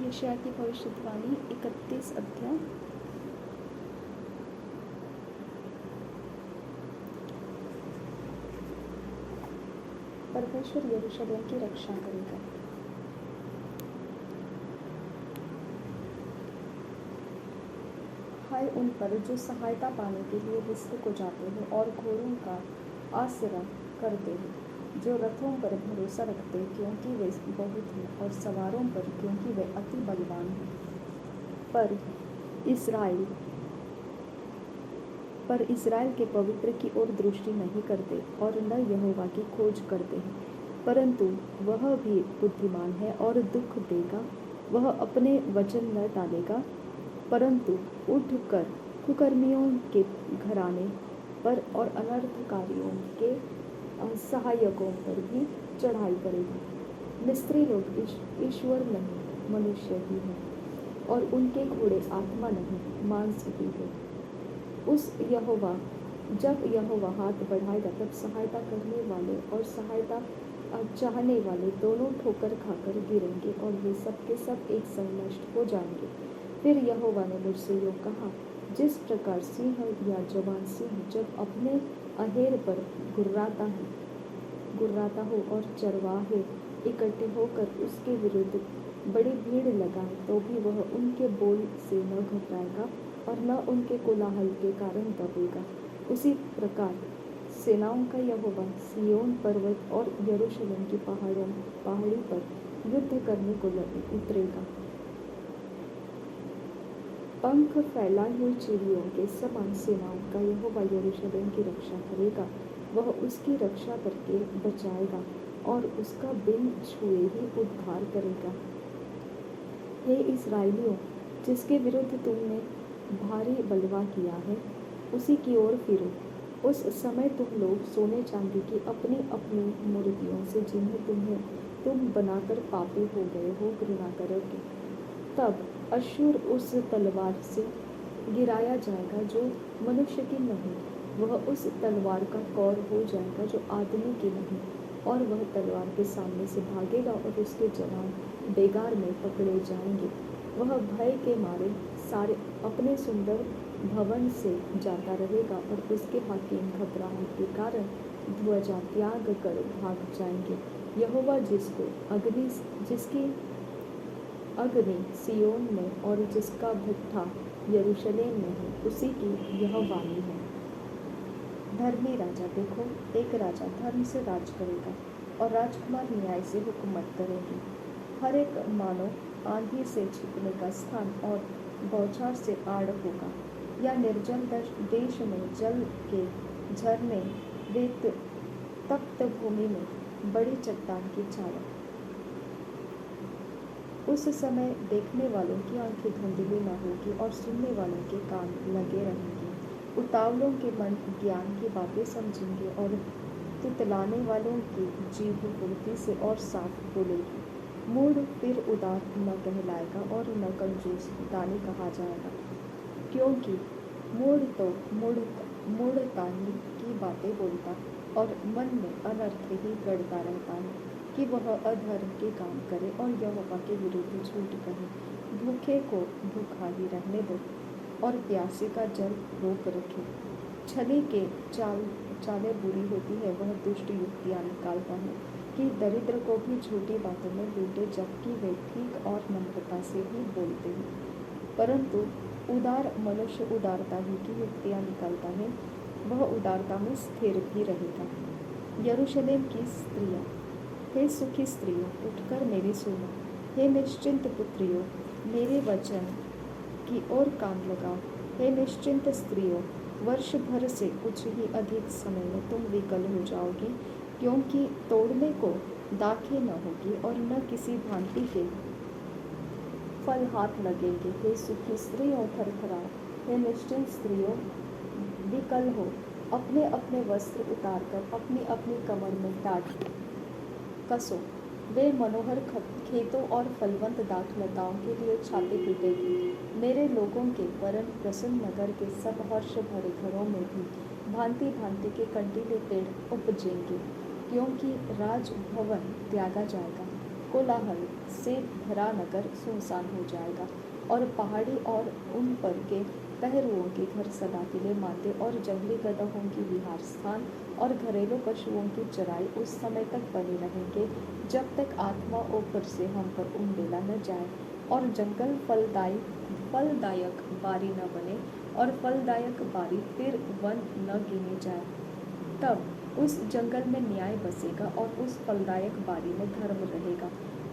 यशायाह की भविष्यवाणी 31 अध्याय। परमेश्वर यरूशलेम की रक्षा करेगा। हाय उन पर जो सहायता पाने के लिए मिस्र को जाते हैं और घोड़ों का आसरा करते हैं, जो रथों पर भरोसा रखते हैं क्योंकि वे बहुत हैं, और सवारों पर क्योंकि वे अति बलवान हैं। पर इस्राएल के पवित्र की ओर दृष्टि नहीं करते और न यहोवा की खोज करते हैं, परंतु वह भी बुद्धिमान है और दुख देगा। वह अपने वचन न टालेगा, परंतु उठकर कुकर्मियों के घराने पर और अनर्थकारियों के सहायकों पर भी चढ़ाई करेगा। मिस्री लोग ईश्वर नहीं मनुष्य ही है, और उनके घोड़े आत्मा नहीं मांस ही है। जब यहोवा हाथ बढ़ाएगा, तब सहायता करने वाले और सहायता चाहने वाले दोनों ठोकर खाकर गिरेंगे, और वे सब के सब एक संग नष्ट हो जाएंगे। फिर यहोवा ने मुझसे यूँ कहा, जिस प्रकार सिंह या जवान सिंह जब अपने अहेर पर गुर्राता हो और चरवाहे इकट्ठे होकर उसके विरुद्ध बड़ी भीड़ लगाए, तो भी वह उनके बोल से न घबराएगा और न उनके कोलाहल के कारण दबेगा, उसी प्रकार सेनाओं का यहोवा सिय्योन पर्वत और यरूशलेम की पहाड़ी पर युद्ध करने को उतरेगा। पंख फैलाई हुई चिड़ियों के समान सेनाओं का यहोवा यरूशलेम की रक्षा करेगा। वह उसकी रक्षा करके बचाएगा और उसका बिन छुए ही उद्धार करेगा। हे इस्राएलियों, जिसके विरुद्ध तुमने भारी बलवा किया है, उसी की ओर फिरो। उस समय तुम लोग सोने चांदी की अपनी अपनी मूर्तियों से, जिन्हें तुम बनाकर पापी हो गए हो, घृणा करोगे। तब अश्शूर उस तलवार से गिराया जाएगा जो मनुष्य की नहीं, वह उस तलवार का कौर हो जाएगा जो आदमी की नहीं, और वह तलवार के सामने से भागेगा और उसके जवान बेगार में पकड़े जाएंगे। वह भय के मारे सारे अपने सुंदर भवन से जाता रहेगा, और उसके हाकिम घबराहट के कारण ध्वजा त्याग कर भाग जाएंगे। यहोवा जिसकी अग्नि सिय्योन में और जिसका भट्ठा यरूशलेम में है, उसी की यह वाणी है। धर्मी राजा, देखो, एक राजा धर्म से राज करेगा और राजकुमार न्याय से हुकूमत करेंगे। हर एक मानव आंधी से छिपने का स्थान और बौछार से आड़ होगा, या निर्जल देश में जल के झरने, वे तप्त भूमि में बड़ी चट्टान की छाया। उस समय देखने वालों की आंखें धुंधली न होगी और सुनने वालों के कान लगे रहेंगे। उतावलों के मन ज्ञान की बातें समझेंगे और तुतलाने वालों की जीभ फुर्ती से और साफ बोलेगी। मूढ़ फिर उदार न कहलाएगा और न कंजूस दानी कहा जाएगा, क्योंकि मूढ़ तो मूढ़ताई की बातें बोलता और मन में अनर्थ ही गढ़ता रहता है, कि वह अधर्म के काम करे और यहोवा के विरुद्ध झूठ कहे। भूखे को भूखा ही रहने दो और प्यासे का जल रोक रखे। छली के चालें बुरी होती है, वह दुष्ट युक्तियाँ निकालता है कि दरिद्र को भी झूठी बातों में लूटे, जबकि वे ठीक और नम्रता से ही बोलते हैं। परंतु उदार मनुष्य उदारता ही की युक्तियाँ निकालता है, वह उदारता में स्थिर भी रहेगा। यरूशलेम की स्त्रियाँ, हे सुखी स्त्रियों, उठकर मेरी सुनो। हे निश्चिंत पुत्रियों, मेरे वचन की ओर कान लगाओ। हे निश्चिंत स्त्रियों, वर्ष भर से कुछ ही अधिक समय में तुम विकल हो जाओगी, क्योंकि तोड़ने को दाखें न होगी और न किसी भांति के फल हाथ लगेंगे। हे सुखी स्त्रियों, थरथराओ। हे निश्चिंत स्त्रियों, विकल हो। अपने अपने वस्त्र उतारकर अपनी अपनी कमर में टाट कसो। वे मनोहर खेतों और फलवंत दाखलताओं के लिए छाती पीटेगी। मेरे लोगों के वरन प्रसन्न नगर के सब हर्ष भरे घरों में भी भांति भांति के कंटीले पेड़ उपजेंगे, क्योंकि राजभवन त्यागा जाएगा कोलाहल से भरा नगर सुनसान हो जाएगा और पहाड़ी और उन पर के पहरुओं के घर सदा के लिए माते और जंगली गधों की विहार स्थान और घरेलू पशुओं की चराई उस समय तक बने रहेंगे जब तक आत्मा ऊपर से हम पर उंडेला न जाए और जंगल फलदायक बारी न बने और फलदायक बारी फिर वन न गिने जाए। तब उस जंगल में न्याय बसेगा और उस फलदायक बारी में धर्म रहेगा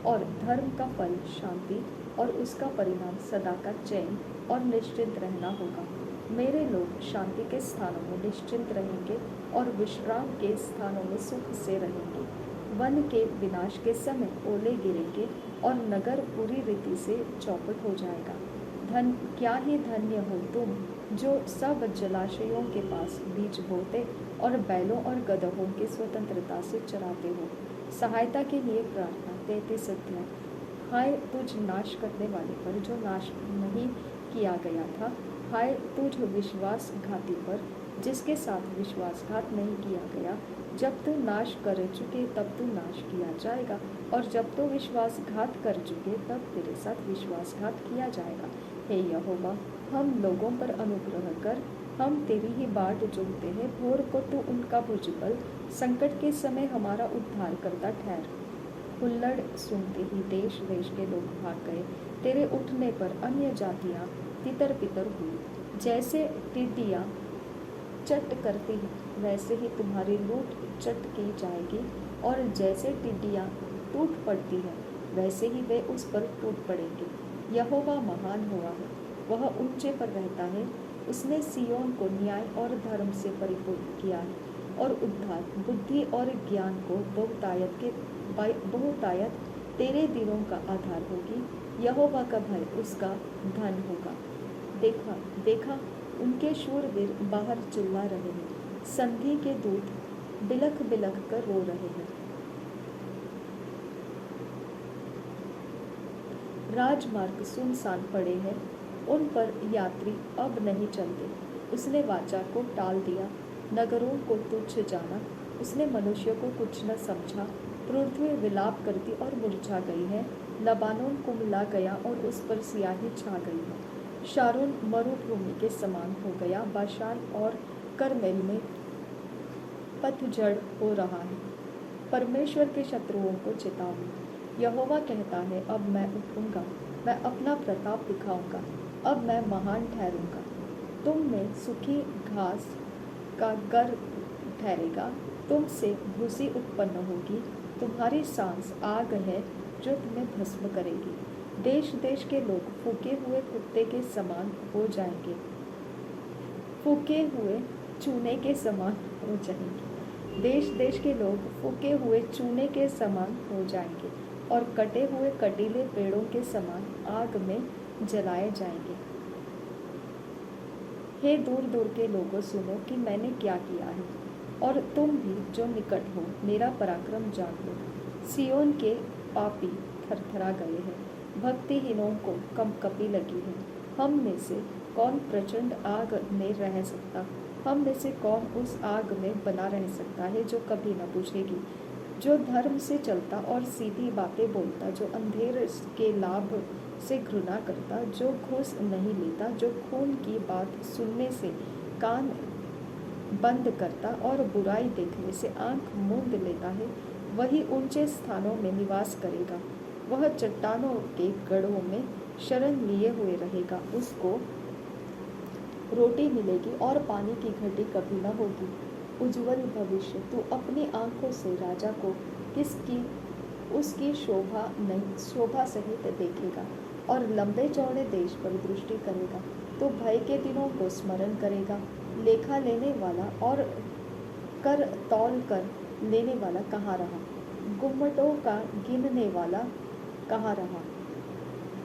और धर्म का फल शांति और उसका परिणाम सदा का चैन और निश्चिंत रहना होगा। मेरे लोग शांति के स्थानों में निश्चिंत रहेंगे और विश्राम के स्थानों में सुख से रहेंगे। वन के विनाश के समय ओले गिरेंगे और नगर पूरी रीति से चौपट हो जाएगा। क्या ही धन्य हो तुम जो सब जलाशयों के पास बीज बोते और बैलों और गधों की स्वतंत्रता से चराते हो। सहायता के लिए प्रार्थना 33 अध्याय। हाय तुझ नाश करने वाले पर जो नाश नहीं किया गया था, हाय तुझ विश्वासघाती पर जिसके साथ विश्वासघात नहीं किया गया। जब तू नाश कर चुके तब तू नाश किया जाएगा और जब तू विश्वासघात कर चुके तब तेरे साथ विश्वासघात किया जाएगा। हे यहोवा, हम लोगों पर अनुग्रह कर, हम तेरी ही बाट जोहते हैं। भोर को तू उनका भुजबल, संकट के समय हमारा उद्धार करता ठहर। हुल्लड़ सुनते ही देश देश के लोग भाग गए। तेरे उठने पर अन्य जातियां तितर बितर हुई। जैसे टिड्डियां चट करती है वैसे ही तुम्हारी लूट चट की जाएगी और जैसे टिड्डियां टूट पड़ती है वैसे ही वे उस पर टूट पड़ेंगे। यहोवा महान हुआ है, वह ऊंचे पर रहता है। उसने सियोन को न्याय और धर्म से परिपूर्ण किया है और उद्धार, बुद्धि और ज्ञान को बहुतायत तेरे दिनों का आधार होगी। यहोवा का भय उसका धन होगा। देखा उनके शूरवीर बाहर चिल्ला रहे हैं, संधि के दूत बिलख बिलख कर रो रहे हैं। राजमार्ग सुनसान पड़े हैं, उन पर यात्री अब नहीं चलते। उसने वाचा को टाल दिया, नगरों को तुच्छ जाना। उसने मनुष्य को कुछ न समझा। पृथ्वी विलाप करती और मुरझा गई है। लबानोन कुम्हला गया और उस पर सियाही छा गई है। शारोन मरुभूमि के समान हो गया, बाशान और करमेल में पतझड़ हो रहा है। परमेश्वर के शत्रुओं को चेतावनी। यहोवा कहता है, अब मैं उठूंगा, मैं अपना प्रताप दिखाऊंगा, अब मैं महान ठहरूंगा। तुम में सूखी घास का गर ठहरेगा, तुमसे भूसी उत्पन्न होगी। तुम्हारी सांस आग है जो तुम्हें भस्म करेगी। देश देश के लोग फूके हुए कुत्ते के समान हो जाएंगे, फूके हुए चूने के समान हो जाएंगे। देश देश के लोग फूके हुए चूने के समान हो जाएंगे और कटे हुए कटीले पेड़ों के समान आग में जलाए जाएंगे। हे दूर दूर के लोगों, सुनो कि मैंने क्या किया है, और तुम भी जो निकट हो मेरा पराक्रम जान लो। सियोन के पापी थरथरा गए हैं, भक्तिहीनों को कंपकपी लगी है। हम में से कौन प्रचंड आग में रह सकता, हम में से कौन उस आग में बना रह सकता है जो कभी न बुझेगी। जो धर्म से चलता और सीधी बातें बोलता, जो अंधेर के लाभ से घृणा करता, जो घूस नहीं लेता, जो खून की बात सुनने से कान बंद करता और बुराई देखने से आंख मूंद लेता है, वही ऊंचे स्थानों में निवास करेगा। वह चट्टानों के गढ़ों में शरण लिए हुए रहेगा। उसको रोटी मिलेगी और पानी की घटी कभी न होगी। उज्जवल भविष्य तू अपनी आंखों से राजा को उसकी शोभा सहित देखेगा और लंबे चौड़े देश पर दृष्टि करेगा। तो भय के दिनों को स्मरण करेगा। लेखा लेने वाला और कर तौल कर लेने वाला कहाँ रहा, गुम्मटों का गिनने वाला कहाँ रहा।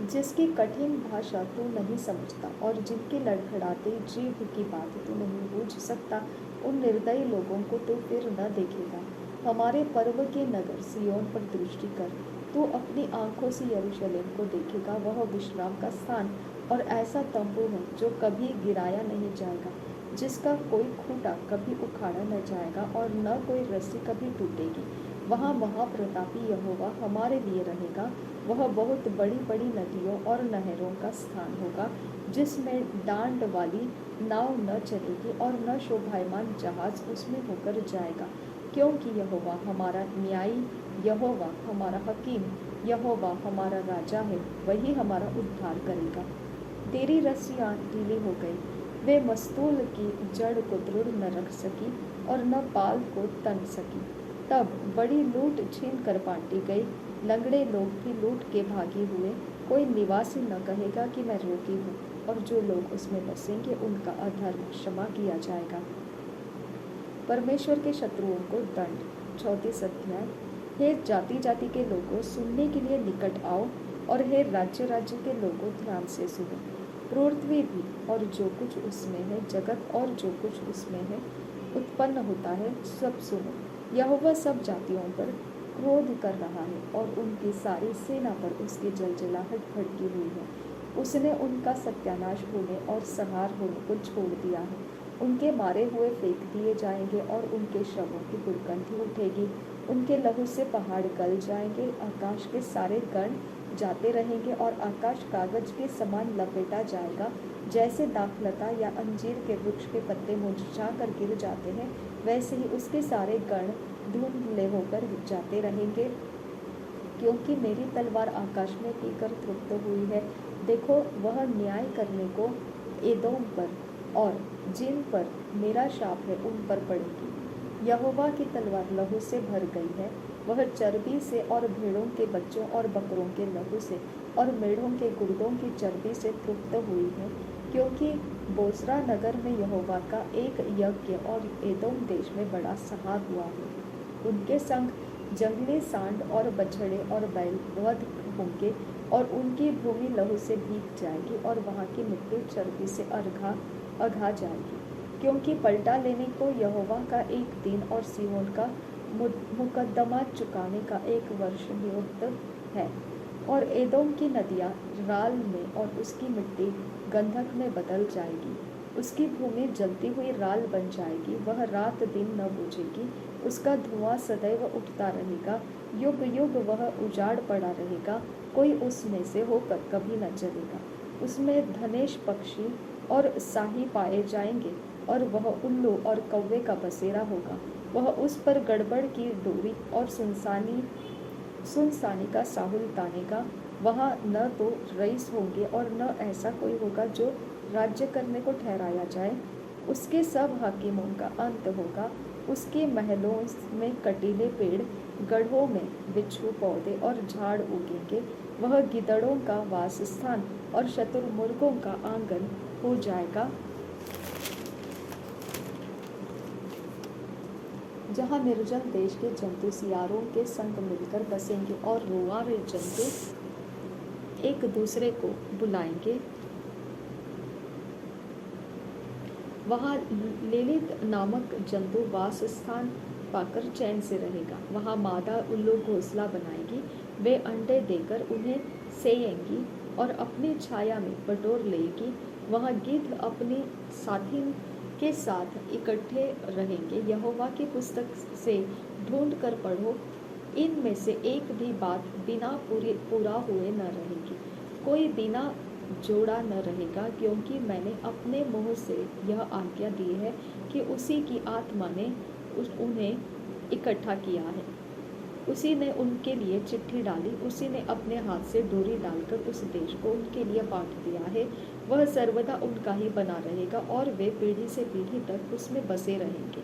जिसकी कठिन भाषा तू नहीं समझता और जिनकी लड़खड़ाती जीभ की बात तू नहीं बूझ सकता, उन निर्दयी लोगों को तू फिर न देखेगा। हमारे पर्व के नगर सियोन पर दृष्टि कर, तू अपनी आंखों से यरूशलेम को देखेगा। वह विश्राम का स्थान और ऐसा तंबू है जो कभी गिराया नहीं जाएगा, जिसका कोई खूंटा कभी उखाड़ा न जाएगा और न कोई रस्सी कभी टूटेगी। वहाँ महाप्रतापी यहोवा हमारे लिए रहेगा। वह बहुत बड़ी बड़ी नदियों और नहरों का स्थान होगा, जिसमें डांड वाली नाव न चलेगी और न शोभायमान जहाज उसमें होकर जाएगा। क्योंकि यहोवा हमारा न्यायी, यहोवा हमारा हकीम, यहोवा हमारा राजा है, वही हमारा उद्धार करेगा। तेरी रस्सियाँ ढीली हो गई, वे मस्तूल की जड़ को दृढ़ न रख सकी और न पाल को तन सकी। तब बड़ी लूट छीन कर बांटी गई, लंगड़े लोग भी लूट के भागी हुए। कोई निवासी न कहेगा कि मैं रोगी हूँ, और जो लोग उसमें बसेंगे उनका अधर्म क्षमा किया जाएगा। परमेश्वर के शत्रुओं को दंड। 34 अध्याय। हे जाति जाति के लोगों, सुनने के लिए निकट आओ, और हे राज्य राज्य के लोगों, ध्यान से सुनो। पृथ्वी भी और जो कुछ उसमें है, जगत और जो कुछ उसमें है उत्पन्न होता है, सब सुनो। यहोवा सब जातियों पर क्रोध कर रहा है, और उनकी सारी सेना पर उसकी जलजलाहट भड़की हुई है। उसने उनका सत्यानाश होने और संहार होने को छोड़ दिया है। उनके मारे हुए फेंक दिए जाएंगे, और उनके शवों की दुर्गंधी उठेगी। उनके लहू से पहाड़ गल जाएंगे, आकाश के सारे गण जाते रहेंगे, और आकाश कागज के समान लपेटा जाएगा। जैसे दाखलता या अंजीर के वृक्ष के पत्ते मुरझा कर गिर जाते हैं, वैसे ही उसके सारे गण धुंधले होकर जाते रहेंगे। क्योंकि मेरी तलवार आकाश में पीकर तृप्त हुई है। देखो, वह न्याय करने को एदोम पर और जिन पर मेरा शाप है उन पर पड़ेगी। यहोवा की तलवार लहू से भर गई है। वह चर्बी से और भेड़ों के बच्चों और बकरों के लहू से और मेढ़ों के गुर्दों की चर्बी से तृप्त हुई है। क्योंकि बोस्रा नगर में यहोवा का एक यज्ञ और एदोम देश में बड़ा संहार हुआ है। उनके संग जंगली सांड और बछड़े और बैल वध होंगे, और उनकी भूमि लहू से भीग जाएगी, और वहाँ की मिट्टी चर्बी से अघा जाएगी। क्योंकि पलटा लेने को यहोवा का एक दिन और सिहोन का मुकद्दमा चुकाने का एक वर्ष नियुक्त है। और एदोम की नदियाँ राल में और उसकी मिट्टी गंधक में बदल जाएगी। उसकी भूमि जलती हुई राल बन जाएगी, वह रात दिन न बुझेगी। उसका धुआं सदैव उठता रहेगा, युग युग वह उजाड़ पड़ा रहेगा, कोई उसमें से होकर कभी न चलेगा। उसमें धनेश पक्षी और साही पाए जाएंगे, और वह उल्लू और कौवे का बसेरा होगा। वह उस पर गड़बड़ की डोरी और सुनसानी का साहुल तानेगा। वहाँ न तो रईस होंगे और न ऐसा कोई होगा जो राज्य करने को ठहराया जाए। उसके सब हाकिमों का अंत होगा। उसके महलों में कटीले पेड़, गढ़ों में बिच्छू पौधे और झाड़ उगेंगे। वह गिदड़ों का वास स्थान और शतुर्मुर्गों का आंगन हो जाएगा, जहाँ निर्जल देश के जंतु सियारों के संग मिलकर बसेंगे, और रोआंर जंतु एक दूसरे को बुलाएंगे। वहाँ लेलित नामक जंतु वास स्थान पाकर चैन से रहेगा। वहाँ मादा उल्लू घोंसला बनाएगी, वे अंडे देकर उन्हें सेएंगी और अपनी छाया में बटोर लेगी। वहाँ गिद्ध अपनी साथी के साथ इकट्ठे रहेंगे। यहोवा की पुस्तक से ढूंढ कर पढ़ो, इनमें से एक भी बात बिना पूरा हुए न रहेगी, कोई बिना जोड़ा न रहेगा। क्योंकि मैंने अपने मुँह से यह आज्ञा दी है कि उसी की आत्मा ने उन्हें इकट्ठा किया है, उसी ने उनके लिए चिट्ठी डाली, उसी ने अपने हाथ से डोरी डालकर उस देश को उनके लिए बांट दिया है। वह सर्वदा उनका ही बना रहेगा, और वे पीढ़ी से पीढ़ी तक उसमें बसे रहेंगे।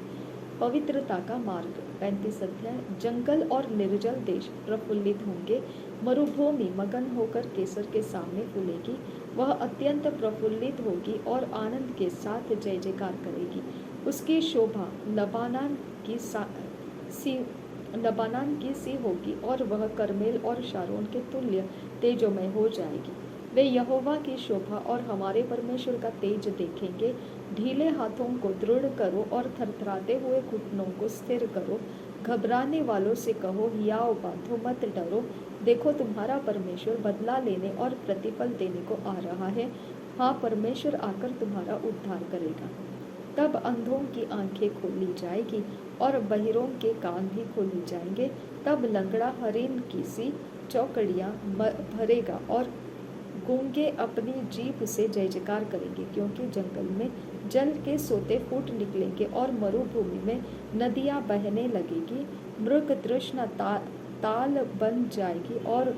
पवित्रता का मार्ग। 35 अध्याय। जंगल और निर्जल देश प्रफुल्लित होंगे। मरुभूमि मगन होकर केसर के सामने फूलेगी। वह अत्यंत प्रफुल्लित होगी और आनंद के साथ जय जयकार करेगी। उसकी शोभा लबानान की सी होगी, और वह करमेल और शारोन के तुल्य तेजोमय हो जाएगी। वे यहोवा की शोभा और हमारे परमेश्वर का तेज देखेंगे। ढीले हाथों को दृढ़ करो और थरथराते हुए घुटनों को स्थिर करो। घबराने वालों से कहो, हियाव बांधो, मत डरो। देखो, तुम्हारा परमेश्वर बदला लेने और प्रतिफल देने को आ रहा है। हाँ, परमेश्वर आकर तुम्हारा उद्धार करेगा। तब अंधों की आंखें खोली जाएगी और बहिरों के कान भी खोले जाएंगे। तब लंगड़ा हरिन की सी चौकड़ियाँ भरेगा और गूंगे अपनी जीभ से जय जयकार करेंगे, क्योंकि जंगल में जल के सोते फूट निकलेंगे और मरुभूमि में नदियाँ बहने लगेगी। मृग तृष्णा ताल बन जाएगी और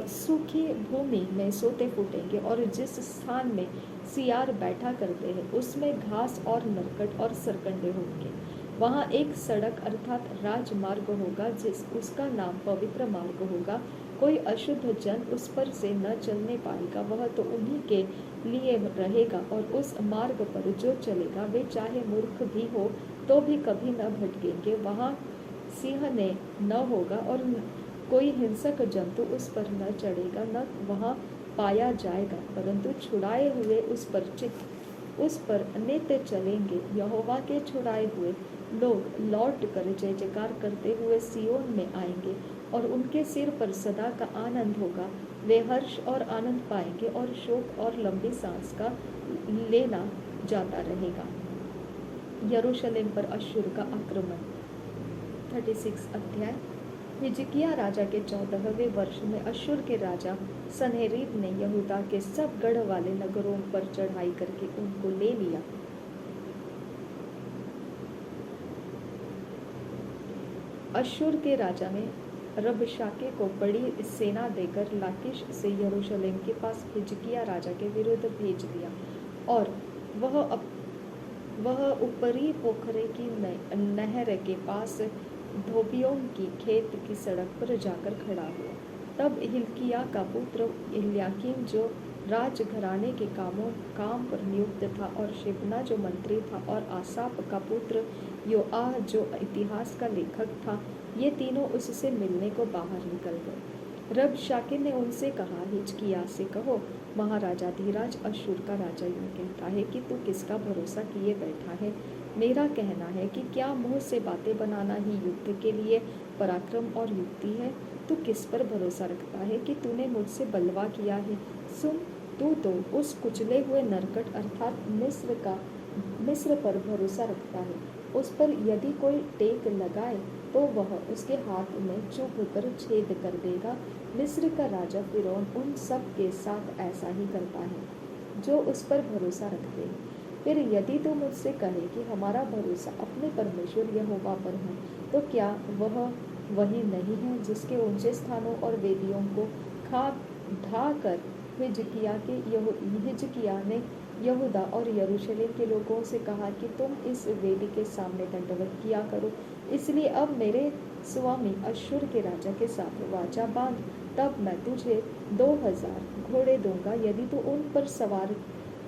सूखी भूमि में सोते फूटेंगे, और जिस स्थान में सियार बैठा करते हैं उसमें घास और नरकट और सरकंडे होंगे। वहाँ एक सड़क अर्थात राजमार्ग होगा, उसका नाम पवित्र मार्ग होगा। कोई अशुद्ध जन उस पर से न चलने पाएगा, वह तो उन्हीं के लिए रहेगा, और उस मार्ग पर जो चलेगा वे चाहे मूर्ख भी हो तो भी कभी न भटकेंगे। वहाँ सिंह ने न होगा और कोई हिंसक जंतु उस पर न चढ़ेगा, न वहाँ पाया जाएगा, परंतु छुड़ाए हुए उस पर नित्य चलेंगे। यहोवा के छुड़ाए हुए लोग लौट कर जय जयकार करते हुए सियोन में आएंगे, और उनके सिर पर सदा का आनंद होगा। वे हर्ष और आनंद पाएंगे, और शोक और लंबी सांस का लेना जाता रहेगा। यरूशलेम पर अश्शूर का आक्रमण। 36 अध्याय। हिजकिया राजा के 14वें वर्ष में अश्शूर के राजा सन्हेरीब ने यहूदा के सब गढ़ वाले नगरों पर चढ़ाई करके उनको ले लिया। अश्शूर के राजा ने रबशाके को बड़ी सेना देकर लाकीश से यरूशलेम के पास हिजकिया राजा के विरुद्ध भेज दिया, और वह ऊपरी पोखरे की नहर के पास धोबियों की खेत की सड़क पर जाकर खड़ा हुआ। तब हिल्किया का पुत्र इल्याकीम जो राजघराने के काम पर नियुक्त था, और शिबना जो मंत्री था, और आसाप का पुत्र योआह जो इतिहास का लेखक था, ये तीनों उससे मिलने को बाहर निकल गए। रबशाके ने उनसे कहा, हिजकिय्याह से कहो, महाराजा धीराज अश्शूर का राजा यूँ कहता है कि तू किसका भरोसा किए बैठा है। मेरा कहना है कि क्या मुँह से बातें बनाना ही युद्ध के लिए पराक्रम और युक्ति है। तू किस पर भरोसा रखता है कि तूने मुझसे बलवा किया है। सुन, तू तो उस कुचले हुए नरकट अर्थात मिस्र पर भरोसा रखता है। उस पर यदि कोई टेक लगाए तो वह उसके हाथ में चुभ कर छेद कर देगा। मिस्र का राजा फिरौन उन सब के साथ ऐसा ही करता है जो उस पर भरोसा रखते हैं। फिर यदि तू मुझसे कहे कि हमारा भरोसा अपने परमेश्वर यहोवा पर है, तो क्या वह वही नहीं है जिसके ऊंचे स्थानों और वेदियों को ढा कर हिजकिय्याह ने यहूदा और यरूशलेम के लोगों से कहा कि तुम इस वेदी के सामने दंडवत किया करो। इसलिए अब मेरे स्वामी अश्शूर के राजा के साथ वाचा बांध, तब मैं तुझे 2000 घोड़े दूंगा यदि तू उन पर सवार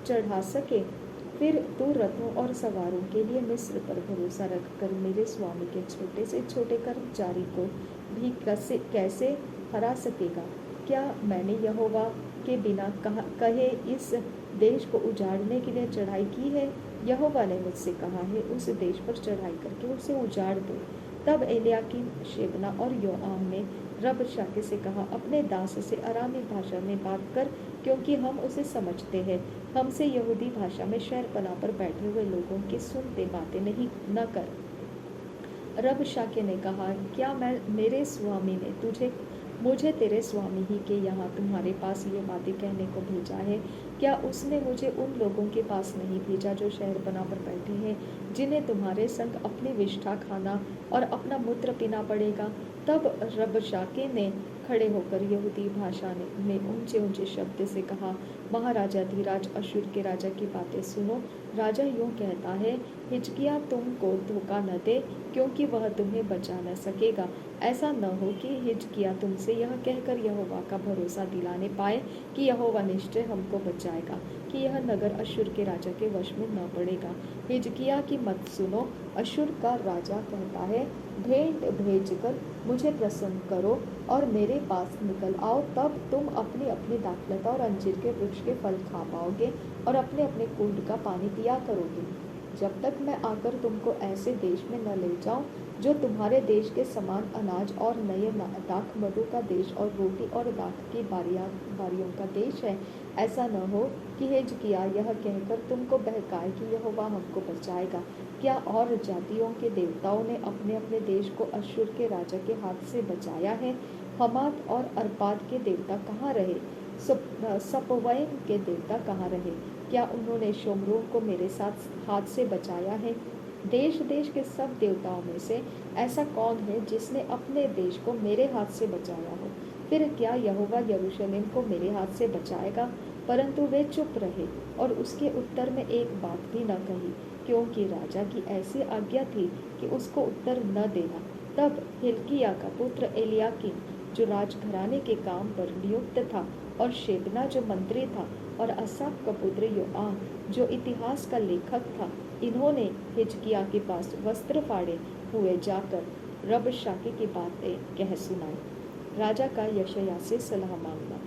चढ़ा सके। फिर तू रथों और सवारों के लिए मिस्र पर भरोसा रखकर मेरे स्वामी के छोटे से छोटे कर्मचारी को भी कैसे हरा सकेगा। क्या मैंने यहोवा के बिना कहे इस देश को उजाड़ने के लिए चढ़ाई की है? यहोवा ने मुझसे कहा है, उस देश पर चढ़ाई करके उसे उजाड़ दो। तब एल्याकीम, शेबना और योआम ने रबशाके से कहा, अपने दास से अरामी भाषा में बात कर, क्योंकि हम उसे समझते हैं। हमसे यहूदी भाषा में शहरपनाह पर बैठे हुए लोगों की सुनते बातें न कर। रबशाके ने कहा, क्या मेरे स्वामी ने मुझे तेरे स्वामी ही के यहाँ तुम्हारे पास ये बातें कहने को भेजा है? क्या उसने मुझे उन लोगों के पास नहीं भेजा जो शहरपनाह पर बैठे हैं, जिन्हें तुम्हारे संग अपनी विष्ठा खाना और अपना मूत्र पीना पड़ेगा? तब रबशाके ने खड़े होकर यहूदी भाषा में ऊंचे ऊंचे शब्द से कहा, महाराजा धीराज अश्शूर के राजा की बातें सुनो। राजा यूँ कहता है, हिजकिय्याह तुमको धोखा न दे, क्योंकि वह तुम्हें बचा न सकेगा। ऐसा न हो कि हिजकिय्याह तुमसे यह कहकर यहोवा का भरोसा दिलाने पाए कि यहोवा निश्चय हमको बचाएगा, कि यह नगर अश्शूर के राजा के वश में न पड़ेगा। हिजकिय्याह की मत सुनो। अश्शूर का राजा कहता है, भेंट भेजकर मुझे प्रसन्न करो और मेरे पास निकल आओ, तब तुम अपनी अपनी दाखलता और अंजीर के वृक्ष के फल खा पाओगे और अपने अपने कुंड का पानी पिया करोगे। जब तक मैं आकर तुमको ऐसे देश में न ले जाऊं, जो तुम्हारे देश के समान अनाज और नए दाख मधु का देश और रोटी और दाख की बारियों का देश है। ऐसा न हो कि हिजकिय्याह यह कहकर तुमको बहकाए कि यहोवा हमको बचाएगा। क्या और जातियों के देवताओं ने अपने अपने देश को अश्शूर के राजा के हाथ से बचाया है? हमात और अर्पाद के देवता कहाँ रहे? सपवैम के देवता कहाँ रहे? क्या उन्होंने शोमरोन को मेरे साथ हाथ से बचाया है? देश देश के सब देवताओं में से ऐसा कौन है जिसने अपने देश को मेरे हाथ से बचाया हो? फिर क्या यहोवा यरूशलेम को मेरे हाथ से बचाएगा? परंतु वे चुप रहे और उसके उत्तर में एक बात भी न कही, क्योंकि राजा की ऐसी आज्ञा थी कि उसको उत्तर न देना। तब हिल्किय्याह का पुत्र एलियाकीम, जो राजघराने के काम पर नियुक्त था, और शेबना, जो मंत्री था, और असाफ का पुत्र योआह, जो इतिहास का लेखक था, इन्होंने हिजकिय्याह के पास वस्त्र फाड़े हुए जाकर रबशाके की बातें कह सुनाई। राजा का यशायाह से सलाह मांगना।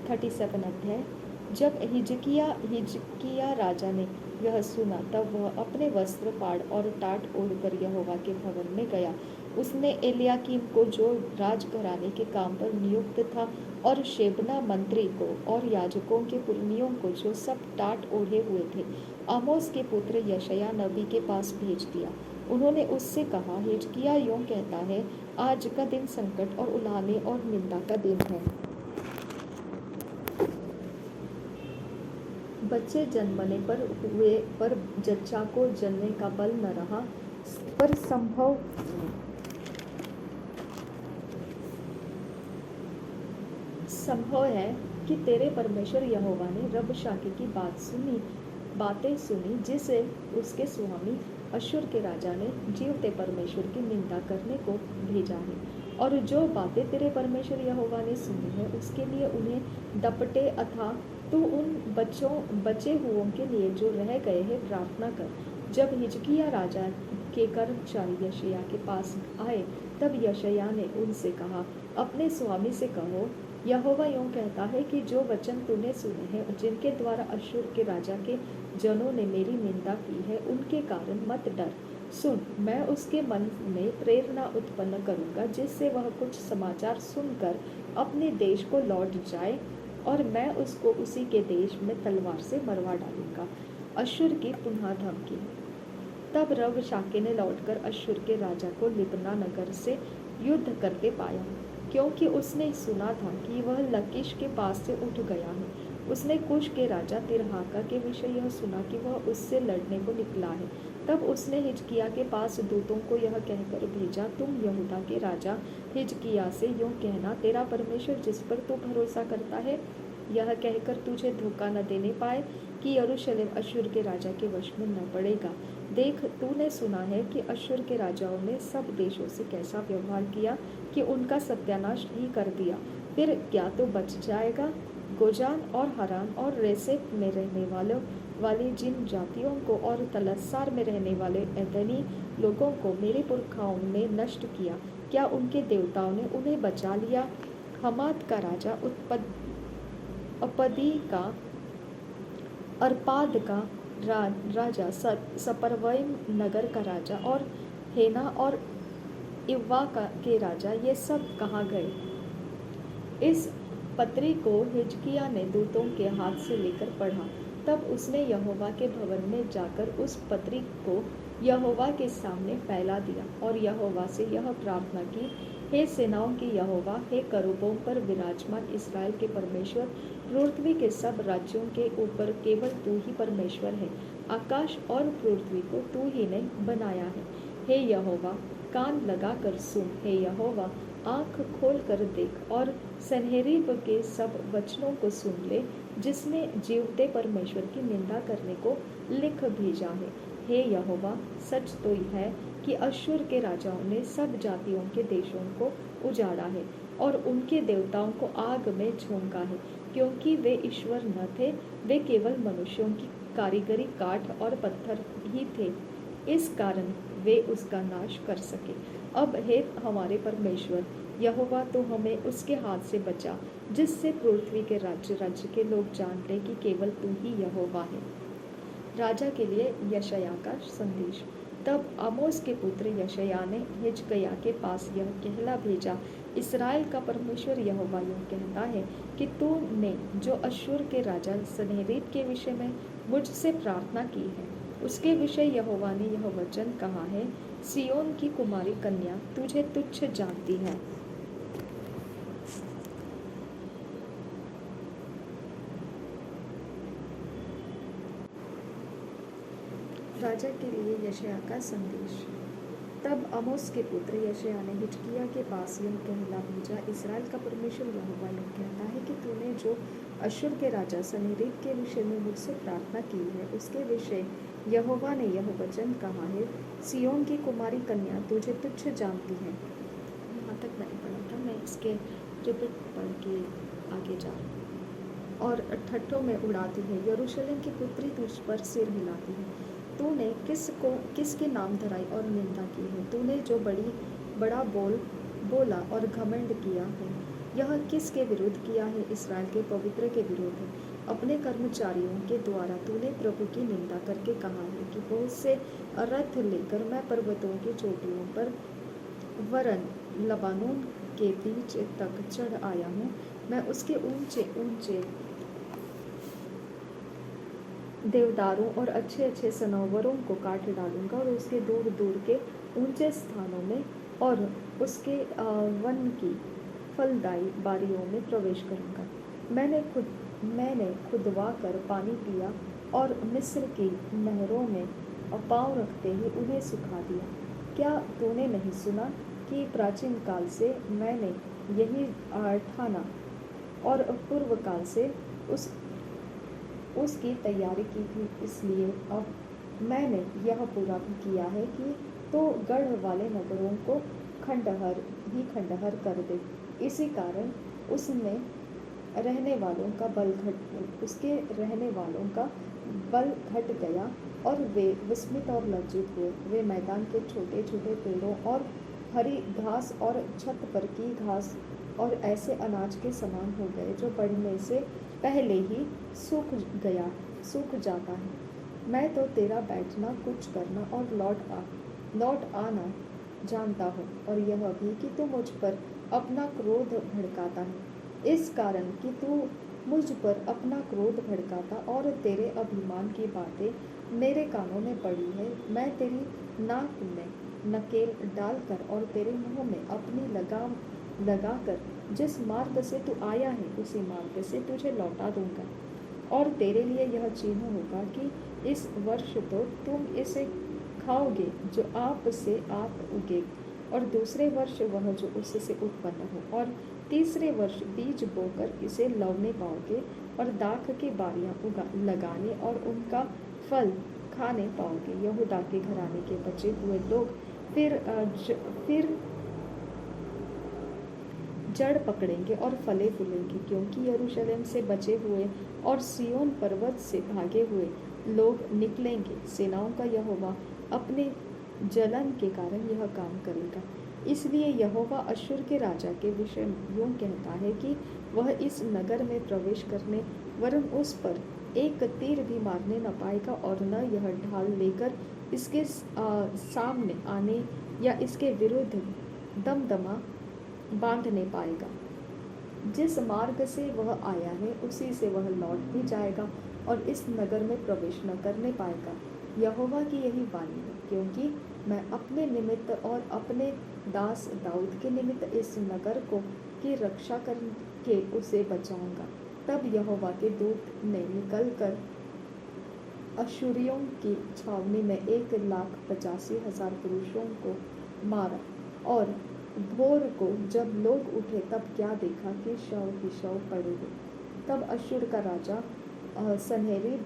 37 अध्याय। जब हिजकिय्याह राजा ने यह सुना, तब वह अपने वस्त्र फाड़ और टाट ओढ़कर यहोवा के भवन में गया। उसने एलियाकीम को, जो राजघराने के काम पर नियुक्त था, और शेबना मंत्री को, और याजकों के पुरनियों को, जो सब टाट ओढ़े हुए थे, आमोस के पुत्र यशायाह नबी के पास भेज दिया। उन्होंने उससे कहा, हिजकिय्याह यूं कहता है, आज का दिन संकट और उलाहने और निंदा का दिन है। बच्चे जन्मने पर जच्चा को जलने का बल न रहा, पर संभव है कि तेरे परमेश्वर यहोवा ने रबशाके की बातें सुनी, जिसे उसके स्वामी अश्शूर के राजा ने जीवते परमेश्वर की निंदा करने को भेजा है। और जो बातें तेरे परमेश्वर यहोवा ने सुनी है, उसके लिए उन्हें दपटे, अथा तू उन बचे हुओं के लिए जो रह गए हैं प्रार्थना कर। जब हिजकिय्याह राजा के कर्मचारी यशायाह के पास आए, तब यशायाह ने उनसे कहा, अपने स्वामी से कहो, यहोवा यूं कहता है कि जो वचन तूने सुने हैं, जिनके द्वारा अश्शूर के राजा के जनों ने मेरी निंदा की है, उनके कारण मत डर। सुन, मैं उसके मन में प्रेरणा उत्पन्न करूंगा, जिससे वह कुछ समाचार सुनकर अपने देश को लौट जाए, और मैं उसको उसी के देश में तलवार से मरवा डालूंगा। अश्शूर की पुनः धमकी। तब रबशाके ने लौटकर अश्शूर के राजा को लिब्ना नगर से युद्ध करते पाया, क्योंकि उसने सुना था कि वह लकीश के पास से उठ गया है। उसने कुश के राजा तिरहाका के विषय यह सुना कि वह उससे लड़ने को निकला है। तब उसने हिजकिय्याह के पास दूतों को यह कहकर भेजा, तुम यहूदा के राजा हिजकिय्याह से यूं कहना, तेरा परमेश्वर जिस पर तू भरोसा करता है, यह कहकर तुझे धोखा न देने पाए कि यरूशलेम अश्शूर के राजा के वश में न पड़ेगा। देख, तूने सुना है कि अश्शूर के राजाओं ने सब देशों से कैसा व्यवहार किया, कि उनका सत्यानाश ही कर दिया। फिर क्या तो बच जाएगा? गोजान और हरान और रेसेप में रहने वाली जिन जातियों को, और तलस्सार में रहने वाले एदनी लोगों को मेरे पुरखाओं ने नष्ट किया, क्या उनके देवताओं ने उन्हें बचा लिया? हमात का राजा, अपदी का, अर्पाद का राजा, सपरवैम नगर का राजा, और हेना और इव्वा के राजा, ये सब कहाँ गए? इस पत्री को हिजकिय्याह ने दूतों के हाथ से लेकर पढ़ा। तब उसने यहोवा के भवन में जाकर उस पत्री को यहोवा के सामने फैला दिया, और यहोवा से यह प्रार्थना की, हे सेनाओं की यहोवा, हे करूबों पर विराजमान इस्राएल के परमेश्वर, पृथ्वी के सब राज्यों के ऊपर केवल तू ही परमेश्वर है। आकाश और पृथ्वी को तू ही ने बनाया है। हे यहोवा, कान लगा कर सुन। हे यहोवा, आँख खोल कर देख, और सन्हेरीब के सब वचनों को सुन ले, जिसने जीवते परमेश्वर की निंदा करने को लिख भेजा है। हे यहोवा, सच तो यह है कि अश्शूर के राजाओं ने सब जातियों के देशों को उजाड़ा है, और उनके देवताओं को आग में झोंका है, क्योंकि वे ईश्वर न थे, वे केवल मनुष्यों की कारीगरी, काठ और पत्थर ही थे, इस कारण वे उसका नाश कर सके। अब हे हमारे परमेश्वर यहोवा, तो हमें उसके हाथ से बचा, जिससे पृथ्वी के राज्य के लोग जान लें कि केवल तू ही यहोवा है। राजा के लिए यशायाह का संदेश। तब आमोस के पुत्र यशायाह ने हिजकिय्याह के पास यह कहला भेजा, इस्राएल का परमेश्वर यहोवा यूँ कहता है कि तूने जो अश्शूर के राजा सन्हेरीब के विषय में मुझसे प्रार्थना की है, उसके विषय यहोवा ने यह वचन कहा है, सिय्योन की कुमारी कन्या तुझे तुच्छ जानती है। राजा के लिए यशायाह का संदेश। तब आमोस के पुत्र यशायाह ने हिजकिय्याह के पास यह कहला भेजा, इस्राएल का परमेश्वर यहोवा यूँ कहता है कि तूने जो अश्शूर के राजा सन्हेरीब के विषय में मुझसे प्रार्थना की है, उसके विषय यहोवा ने यह वचन कहा है, सिय्योन की कुमारी कन्या तुझे तुच्छ जानती है। यहाँ तक मैंने पढ़ा था, मैं इसके रिपीट पढ़ के आगे जा रही हूँ। और ठट्ठों में उड़ाती है, यरूशलेम की पुत्री तुझ पर सिर हिलाती है। तूने किसकी नाम धराई और निंदा की है? तूने जो बड़ा बोला और घमंड किया है, यह किसके विरुद्ध किया है? इस्राएल के पवित्र के विरुद्ध है। अपने कर्मचारियों के द्वारा तूने प्रभु की निंदा करके कहा है कि बहुत से रथ लेकर मैं पर्वतों की चोटियों पर वरन लबानोन के बीच तक चढ़ आया हूँ। मैं उसके ऊंचे ऊंचे देवदारों और अच्छे अच्छे सनोवरों को काट डालूंगा और उसके दूर दूर के ऊंचे स्थानों में और उसके वन की फलदायी बारियों में प्रवेश करूंगा। मैंने खुदवा कर पानी पिया और मिस्र की नहरों में पाँव रखते ही उन्हें सुखा दिया। क्या तूने नहीं सुना कि प्राचीन काल से मैंने यही ठाना और पूर्व काल से उसकी तैयारी की थी, इसलिए अब मैंने यह पूरा भी किया है कि तो गढ़ वाले नगरों को खंडहर कर दे। इसी कारण उसके रहने वालों का बल घट गया और वे विस्मित और लज्जित हुए। वे मैदान के छोटे छोटे पेड़ों और हरी घास और छत पर की घास और ऐसे अनाज के समान हो गए जो बढ़ने से पहले ही सूख जाता है। मैं तो तेरा बैठना, कुछ करना और लौट आना जानता हूँ, और यह भी कि तू मुझ पर अपना क्रोध भड़काता है। इस कारण कि तू मुझ पर अपना क्रोध भड़काता और तेरे अभिमान की बातें मेरे कानों में पड़ी है, मैं तेरी नाक में नकेल डालकर और तेरे मुंह में अपनी लगाम लगाकर जिस मार्ग से तू आया है उसी मार्ग से तुझे लौटा दूंगा। और तेरे लिए यह चिन्ह होगा कि इस वर्ष तो तुम इसे खाओगे जो आप से आप उगे, और दूसरे वर्ष वह जो उससे उत्पन्न हो, और तीसरे वर्ष बीज बोकर इसे लवने पाओगे और दाख की बारियां लगाने और उनका फल खाने पाओगे। यहूदा के घराने के बचे हुए लोग फिर जड़ पकड़ेंगे और फले फूलेंगे, क्योंकि यरूशलेम से बचे हुए और सिय्योन पर्वत से भागे हुए लोग निकलेंगे। सेनाओं का यहोवा अपने जलन के कारण यह काम करेगा। इसलिए यहोवा अश्शूर के राजा के विषय यूँ कहता है कि वह इस नगर में प्रवेश करने वरन उस पर एक तीर भी मारने न पाएगा, और न यह ढाल लेकर इसके सामने आने या इसके विरुद्ध दमदमा बांधने पाएगा। जिस मार्ग से वह आया है उसी से वह लौट भी जाएगा और इस नगर में प्रवेश न करने पाएगा। यहोवा की यही वाणी है, क्योंकि मैं अपने निमित्त और अपने दास दाऊद के निमित्त इस नगर की रक्षा करके उसे बचाऊंगा। तब यहोवा के दूत ने निकलकर अश्शूरियों की छावनी में 1,85,000 पुरुषों को मारा। और भोर को जब लोग उठे तब क्या देखा कि शव ही शव पड़े हुए। तब अश्शूर का राजा सन्हेरीब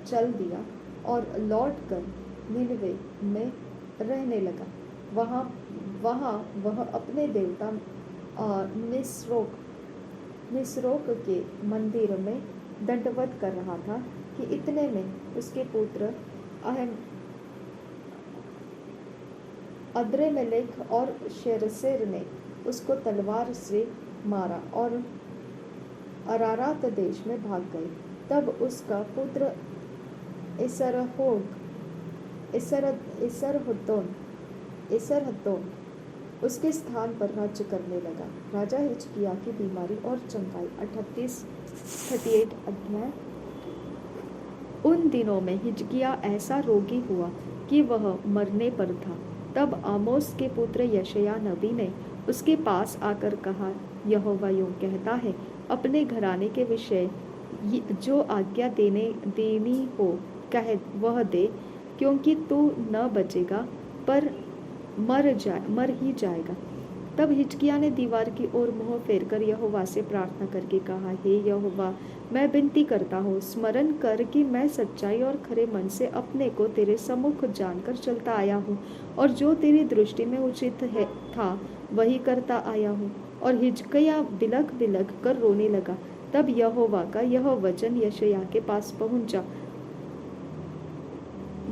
चल दिया और लौटकर निनवे में रहने लगा। वहाँ वह अपने देवता निस्रोक के मंदिर में दंडवत कर रहा था कि इतने में उसके पुत्र अद्रेमेलेक और शेरसेर ने उसको तलवार से मारा और अरारात देश में भाग गए। तब उसका पुत्र इसरहोग इसरहद्दोन उसके स्थान पर राज्य करने लगा। राजा हिजकिय्याह की बीमारी और चंगाई 38 अध्याय। उन दिनों में हिजकिय्याह ऐसा रोगी हुआ कि वह मरने पर था। तब आमोस के पुत्र यशायाह नबी ने उसके पास आकर कहा, यहोवा यूं कहता है, अपने घराने के विषय जो आज्ञा देनी हो कह वह दे, क्योंकि तू न बचेगा पर मर ही जाएगा। तब हिजकिय्याह ने दीवार की ओर मुंह फेरकर यहोवा से प्रार्थना करके कहा, हे यहोवा, मैं विनती करता हूँ, स्मरण कर कि मैं सच्चाई और खरे मन से अपने को तेरे सम्मुख जानकर चलता आया हूँ और जो तेरी दृष्टि में उचित था वही करता आया हूँ। और हिजकिय्याह बिलख बिलख कर रोने लगा। तब यहोवा का यह वचन यशायाह के पास पहुंचा,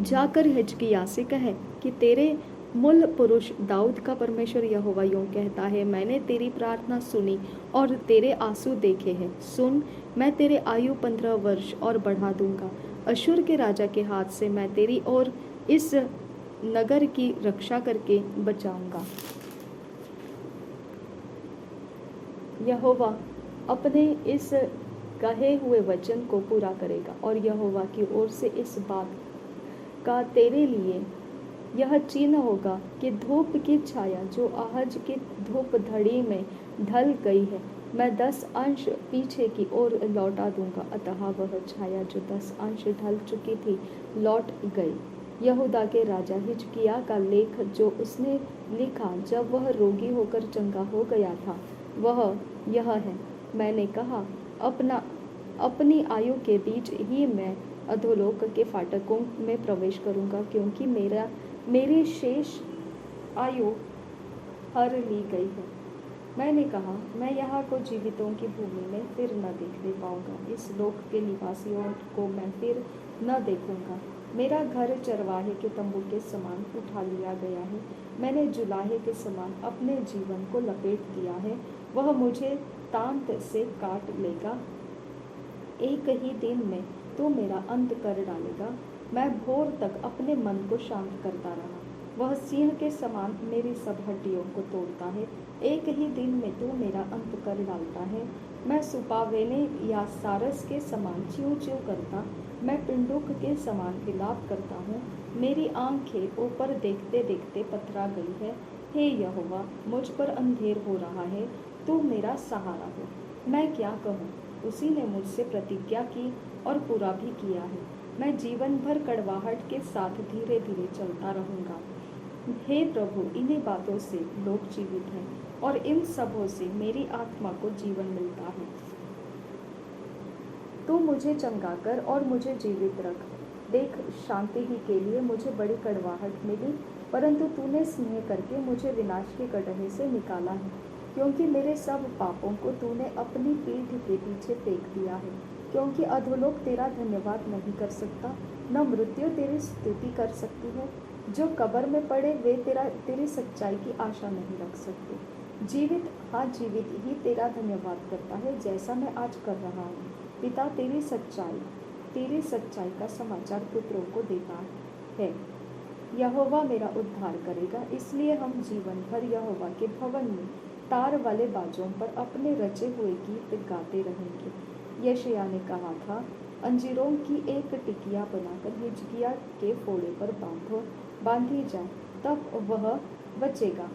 जाकर हिजकिय्याह से कहे कि तेरे मूल पुरुष दाऊद का परमेश्वर यहोवा यूं कहता है, मैंने तेरी प्रार्थना सुनी और तेरे आंसू देखे हैं। सुन, मैं तेरे आयु 15 वर्ष और बढ़ा दूंगा। अश्शूर के राजा के हाथ से मैं तेरी और इस नगर की रक्षा करके बचाऊंगा। यहोवा अपने इस कहे हुए वचन को पूरा करेगा और यहोवा की ओर से इस बात का तेरे लिए यह चिन्ह होगा कि धूप की छाया जो आहज की धूप धड़ी में ढल गई है, मैं 10 अंश पीछे की ओर लौटा दूंगा। अतः वह छाया जो 10 अंश ढल चुकी थी लौट गई। यहूदा के राजा हिजकिय्याह का लेख जो उसने लिखा जब वह रोगी होकर चंगा हो गया था, वह यह है। मैंने कहा, अपनी आयु के बीच ही मैं अधोलोक के फाटकों में प्रवेश करूंगा, क्योंकि मेरी शेष आयु हर ली गई है। मैंने कहा, मैं यहाँ को जीवितों की भूमि में फिर न देखने पाऊंगा। इस लोक के निवासियों को मैं फिर न देखूंगा। मेरा घर चरवाहे के तंबू के समान उठा लिया गया है। मैंने जुलाहे के समान अपने जीवन को लपेट दिया है। वह मुझे तांत से काट लेगा। एक ही दिन में तो मेरा अंत कर डालेगा। मैं भोर तक अपने मन को शांत करता रहा। वह सिंह के समान मेरी सब हड्डियों को तोड़ता है। एक ही दिन में तू मेरा अंत कर डालता है। मैं सुपावेने या सारस के समान च्यू च्यू करता, मैं पिंडुक के समान विलाप करता हूँ। मेरी आंखें ऊपर देखते देखते पथरा गई है। हे यहोवा, मुझ पर अंधेर हो रहा है, तू मेरा सहारा हो। मैं क्या कहूँ? उसी ने मुझसे प्रतिज्ञा की और पूरा भी किया है। मैं जीवन भर कड़वाहट के साथ धीरे धीरे चलता रहूंगा। हे प्रभु, इन्हीं बातों से लोग जीवित हैं और इन सबों से मेरी आत्मा को जीवन मिलता है। तू मुझे चंगा कर और मुझे जीवित रख। देख, शांति ही के लिए मुझे बड़ी कड़वाहट मिली, परंतु तूने स्नेह करके मुझे विनाश के गड्ढे से निकाला है, क्योंकि मेरे सब पापों को तूने अपनी पीठ के पीछे फेंक दिया है। क्योंकि अधोलोक तेरा धन्यवाद नहीं कर सकता, न मृत्यु तेरी स्तुति कर सकती है। जो कब्र में पड़े वे तेरी सच्चाई की आशा नहीं रख सकते। जीवित ही तेरा धन्यवाद करता है, जैसा मैं आज कर रहा हूँ। पिता तेरी सच्चाई का समाचार पुत्रों को देता है। यहोवा मेरा उद्धार करेगा, इसलिए हम जीवन भर यहोवा के भवन में तार वाले बाजों पर अपने रचे हुए गीत गाते रहेंगे। यशायाह ने कहा था, अंजीरों की एक टिकिया बनाकर हिजकिय्याह के फोड़े पर बांधी जाए, तब वह बचेगा।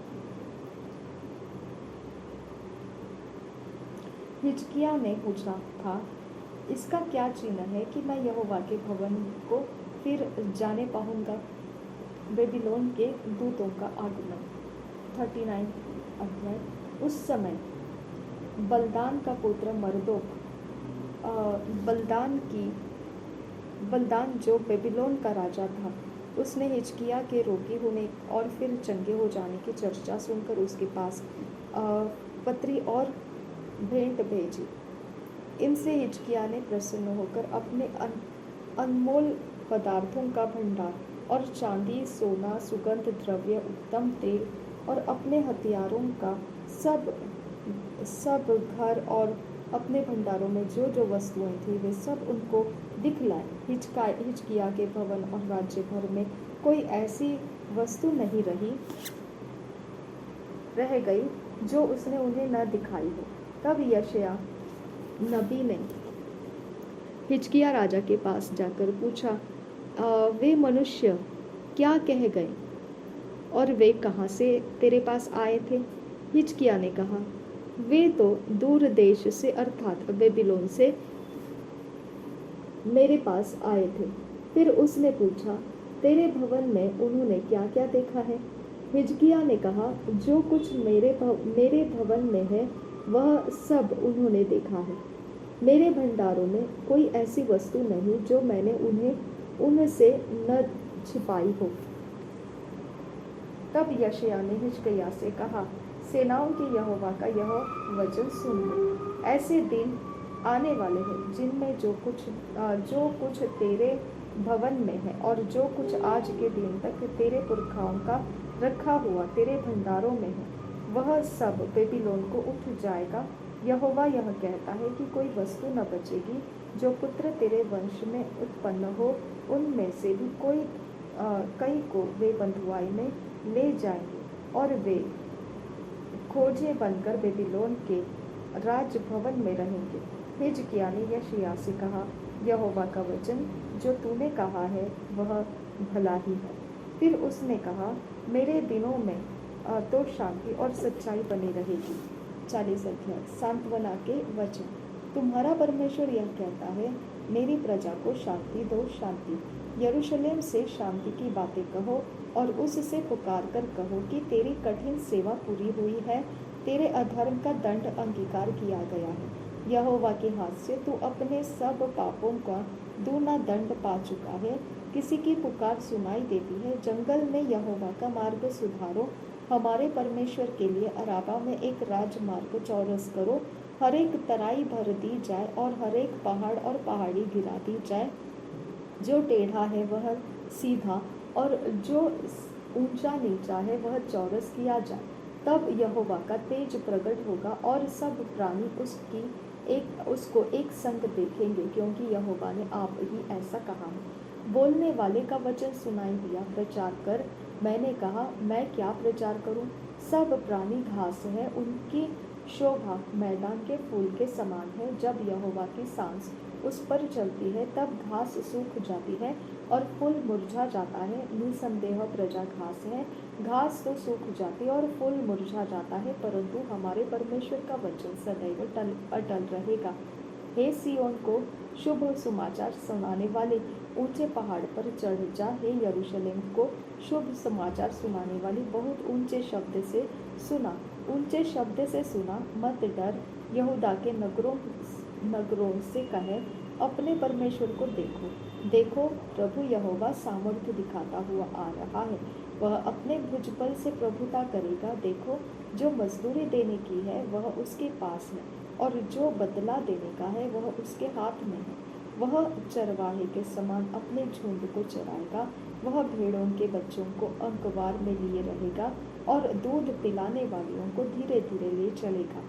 हिजकिय्याह ने पूछा था, इसका क्या चिन्ह है कि मैं यहोवा के भवन को फिर जाने पाऊंगा? बेबीलोन के दूतों का आगमन 39 अध्याय। उस समय बलदान का पुत्र मरदोक, बलदान जो बेबीलोन का राजा था, उसने हिजकिय्याह के रोगी होने और फिर चंगे हो जाने की चर्चा सुनकर उसके पास पत्री और भेंट भेजी। इनसे हिजकिय्याह ने प्रसन्न होकर अपने अनमोल पदार्थों का भंडार और चांदी, सोना, सुगंध द्रव्य, उत्तम तेल और अपने हथियारों का सब घर और अपने भंडारों में जो जो वस्तुएं थी वे सब उनको दिखलाए। हिजकिय्याह के भवन और राज्य भर में कोई ऐसी वस्तु नहीं रह गई जो उसने उन्हें न दिखाई हो। तब यशायाह नबी ने हिजकिय्याह राजा के पास जाकर पूछा, वे मनुष्य क्या कह गए और वे कहाँ से तेरे पास आए थे? हिजकिय्याह ने कहा, वे तो दूर देश से अर्थात बेबीलोन से मेरे पास आए थे। फिर उसने पूछा, तेरे भवन में उन्होंने क्या क्या देखा है? हिजकिय्याह ने कहा, जो कुछ मेरे भवन में है वह सब उन्होंने देखा है। मेरे भंडारों में कोई ऐसी वस्तु नहीं जो मैंने उनसे न छिपाई हो। तब यशायाह ने हिजकिय्याह से कहा, सेनाओं के यहोवा का यह वचन सुन ले। ऐसे दिन आने वाले हैं जिनमें जो कुछ तेरे भवन में है और जो कुछ आज के दिन तक तेरे पुरखाओं का रखा हुआ तेरे भंडारों में है, वह सब बेबीलोन को उठ जाएगा। यहोवा यह कहता है कि कोई वस्तु न बचेगी। जो पुत्र तेरे वंश में उत्पन्न हो, उनमें से भी कई को वे बंधुआई में ले जाएंगे और वे खोजे बनकर बेबीलोन के राजभवन में रहेंगे। हिजकिय्याह ने यशायाह से कहा, यहोवा का वचन जो तूने कहा है वह भला ही है। फिर उसने कहा, मेरे दिनों में तो शांति और सच्चाई बनी रहेगी। 40 अध्याय। सांत्वना के वचन। तुम्हारा परमेश्वर यह कहता है, मेरी प्रजा को शांति दो, शांति। यरूशलेम से शांति की बातें कहो और उससे पुकार कर कहो कि तेरी कठिन सेवा पूरी हुई है, तेरे अधर्म का दंड अंगीकार किया गया है। यहोवा के हाथ से तू अपने सब पापों का दूना दंड पा चुका है। किसी की पुकार सुनाई देती है, जंगल में यहोवा का मार्ग सुधारो, हमारे परमेश्वर के लिए अराबा में एक राजमार्ग चौरस करो। हर एक तराई भर दी जाए और हर एक पहाड़ और पहाड़ी गिरा दी जाए। जो टेढ़ा है वह सीधा और जो ऊंचा नीचा है वह चौरस किया जाए। तब यहोवा का तेज प्रकट होगा और सब प्राणी उसको एक संग देखेंगे, क्योंकि यहोवा ने आप ही ऐसा कहा है। बोलने वाले का वचन सुनाई दिया, प्रचार कर। मैंने कहा, मैं क्या प्रचार करूं? सब प्राणी घास है, उनकी शोभा मैदान के फूल के समान है। जब यहोवा की सांस उस पर चलती है तब घास सूख जाती है और फूल मुरझा जाता है। निसंदेह प्रजा घास है, घास तो सूख जाती है और फूल मुरझा जाता है, परंतु हमारे परमेश्वर का वचन सदैव अटल रहेगा। हे सिय्योन को शुभ समाचार सुनाने वाले, ऊंचे पहाड़ पर चढ़ जा। हे यरूशलेम को शुभ समाचार सुनाने वाली, बहुत ऊंचे शब्द से सुना, ऊंचे शब्द से सुना, मत डर। यहूदा के नगरों से कहे, अपने परमेश्वर को देखो, देखो प्रभु यहोवा सामर्थ्य दिखाता हुआ आ रहा है। वह अपने भुजबल से प्रभुता करेगा। देखो, जो मजदूरी देने की है वह उसके पास है और जो बदला देने का है वह उसके हाथ में है। वह चरवाहे के समान अपने झुंड को चराएगा। वह भेड़ों के बच्चों को अंकवार में लिए रहेगा और दूध पिलाने वालियों को धीरे धीरे ले चलेगा।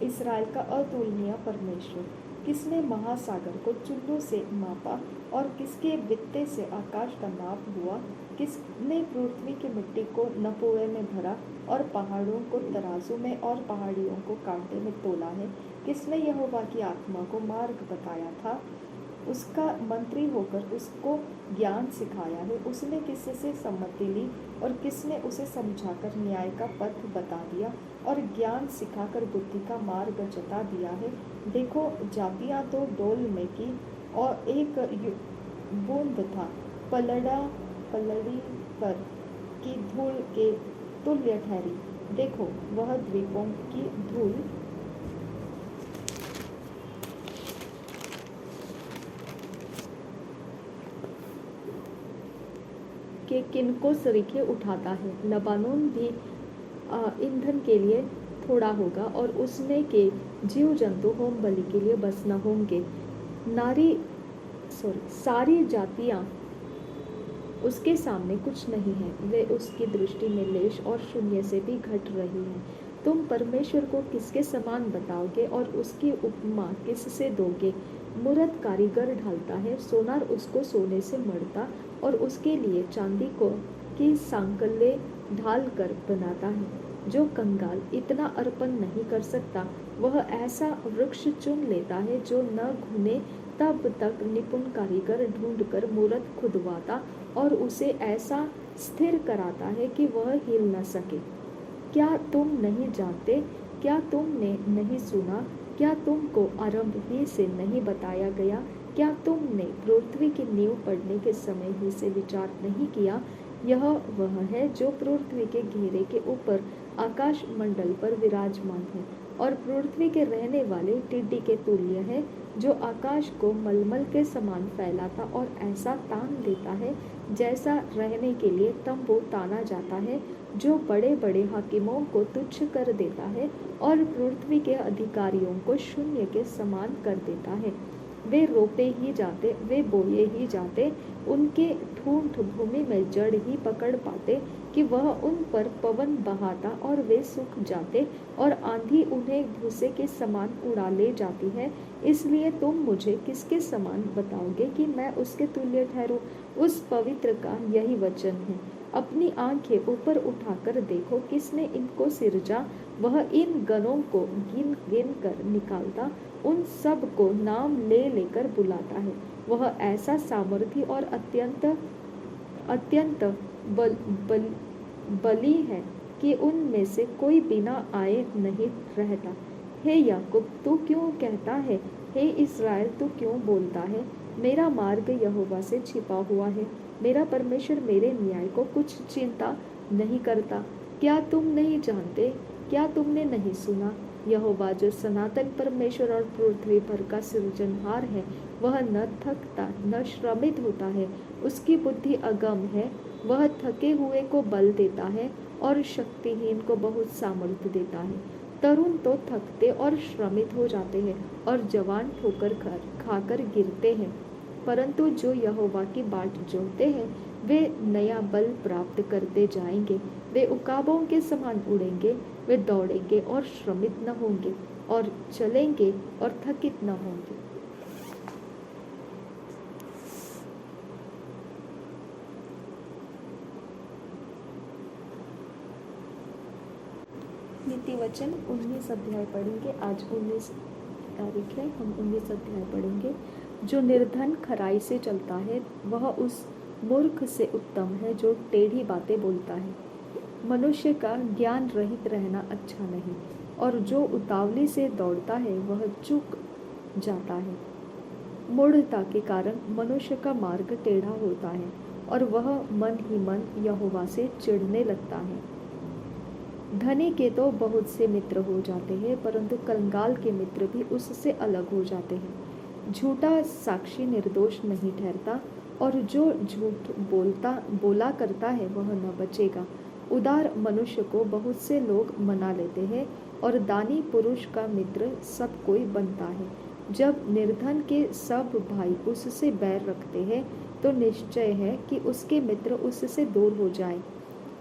इस्राएल का अतुलनीय परमेश्वर, किसने महासागर को चुल्लू से मापा और किसके वित्ते से आकाश का नाप हुआ? किसने पृथ्वी की मिट्टी को नपुए में भरा और पहाड़ों को तराजू में और पहाड़ियों को कांटे में तोला है? किसने यहोवा की आत्मा को मार्ग बताया था, उसका मंत्री होकर उसको ज्ञान सिखाया है? उसने किससे सम्मति ली और किसने उसे समझाकर न्याय का पथ बता दिया और ज्ञान सिखाकर बुद्धि का मार्ग जता दिया है? देखो, जातियां तो डोल में की और एक बूंद था, पलड़ी पर की धूल के तुल्य ठहरी। देखो, वह द्वीपों की धूल के किनको सरीखे उठाता है। लबानोन भी ईंधन के लिए थोड़ा होगा और उसमें के जीव जंतु होम बलि के लिए बस न होंगे। सारी जातियां उसके सामने कुछ नहीं है, वे उसकी दृष्टि में लेश और शून्य से भी घट रही हैं। तुम परमेश्वर को किसके समान बताओगे और उसकी उपमा किससे दोगे? मूर्त कारीगर ढालता है, सोनार उसको सोने से मढ़ता और उसके लिए चांदी को की सांकले ढाल कर बनाता है। जो कंगाल इतना अर्पण नहीं कर सकता, वह ऐसा वृक्ष चुन लेता है जो न घुने, तब तक निपुण कारीगर ढूंढकर मूर्त खुदवाता और उसे ऐसा स्थिर कराता है कि वह हिल न सके। क्या तुम नहीं जानते? क्या तुमने नहीं सुना? क्या तुमको आरंभ ही से नहीं बताया गया? क्या तुमने पृथ्वी की नींव पड़ने के समय ही से विचार नहीं किया? यह वह है जो पृथ्वी के घेरे के ऊपर आकाश मंडल पर विराजमान है और पृथ्वी के रहने वाले टिड्डी के तुल्य है, जो आकाश को मलमल के समान फैलाता और ऐसा तान देता है जैसा रहने के लिए तंबू ताना जाता है, जो बड़े बड़े हाकिमों को तुच्छ कर देता है और पृथ्वी के अधिकारियों को शून्य के समान कर देता है। वे रोपे ही जाते, वे बोए ही जाते, उनके ठूंठ भूमि में जड़ ही पकड़ पाते कि वह उन पर पवन बहाता और वे सूख जाते और आंधी उन्हें भूसे के समान उड़ा ले जाती है। इसलिए तुम मुझे किसके समान बताओगे कि मैं उसके तुल्य ठहरूं? उस पवित्र का यही वचन है। अपनी आंखें ऊपर उठाकर देखो, किसने इनको सिरजा? वह इन गणों को गिन गिन कर निकालता, उन सब को नाम ले लेकर बुलाता है। वह ऐसा सामर्थी और अत्यंत अत्यंत बली है कि उनमें से कोई बिना आए नहीं रहता। हे याकूब, तू क्यों कहता है? हे इस्राएल, तू क्यों बोलता है? मेरा मार्ग यहोवा से छिपा हुआ है, मेरा परमेश्वर मेरे न्याय को कुछ चिंता नहीं करता। क्या तुम नहीं जानते? क्या तुमने नहीं सुना? यहोवा जो सनातन परमेश्वर और पृथ्वी भर का सृजनहार है, वह न थकता न श्रमित होता है। उसकी बुद्धि अगम है। वह थके हुए को बल देता है और शक्तिहीन को बहुत सामर्थ्य देता है। तरुण तो थकते और श्रमित हो जाते हैं और जवान ठोकर खाकर गिरते हैं, परंतु जो यहोवा की बाट जोहते हैं वे नया बल प्राप्त करते जाएंगे। वे उकाबों के समान उड़ेंगे, वे दौड़ेंगे और श्रमित न होंगे और चलेंगे और थकित न होंगे। नीति वचन 19 अध्याय पढ़ेंगे। आज 19 तारीख है, हम 19 अध्याय पढ़ेंगे। जो निर्धन खराई से चलता है वह उस मूर्ख से उत्तम है जो टेढ़ी बातें बोलता है। मनुष्य का ज्ञान रहित रहना अच्छा नहीं, और जो उतावली से दौड़ता है वह चूक जाता है। मूढ़ता के कारण मनुष्य का मार्ग टेढ़ा होता है और वह मन ही मन यहोवा से चिढ़ने लगता है। धनी के तो बहुत से मित्र हो जाते हैं, परंतु कंगाल के मित्र भी उससे अलग हो जाते हैं। झूठा साक्षी निर्दोष नहीं ठहरता, और जो झूठ बोला करता है वह न बचेगा। उदार मनुष्य को बहुत से लोग मना लेते हैं, और दानी पुरुष का मित्र सब कोई बनता है। जब निर्धन के सब भाई उससे बैर रखते हैं, तो निश्चय है कि उसके मित्र उससे दूर हो जाएं।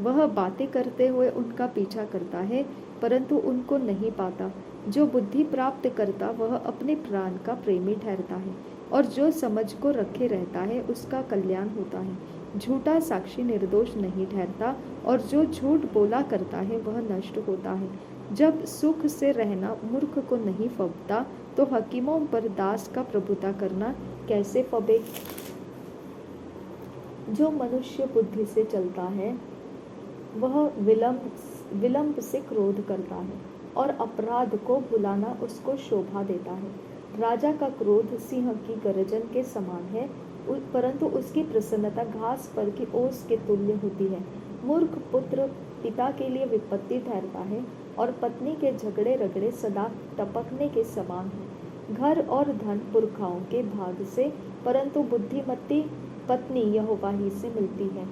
वह बातें करते हुए उनका पीछा करता है, परंतु उनको नहीं पाता। जो बुद्धि प्राप्त करता वह अपने प्राण का प्रेमी ठहरता है, और जो समझ को रखे रहता है उसका कल्याण होता है। झूठा साक्षी निर्दोष नहीं ठहरता, और जो झूठ बोला करता है वह नष्ट होता है। जब सुख से रहना मूर्ख को नहीं फबता, तो हकीमों पर दास का प्रभुता करना कैसे फबे? जो मनुष्य बुद्धि से चलता है वह विलंब से क्रोध करता है, और अपराध को भुलाना उसको शोभा देता है। राजा का क्रोध सिंह की गर्जन के समान है, परंतु उसकी प्रसन्नता घास पर की ओस के तुल्य होती है। मूर्ख पुत्र पिता के लिए विपत्ति ठहरता है, और पत्नी के झगड़े रगड़े सदा टपकने के समान है। घर और धन पुरखाओं के भाग से, परंतु बुद्धिमती पत्नी यहोवा ही से मिलती है।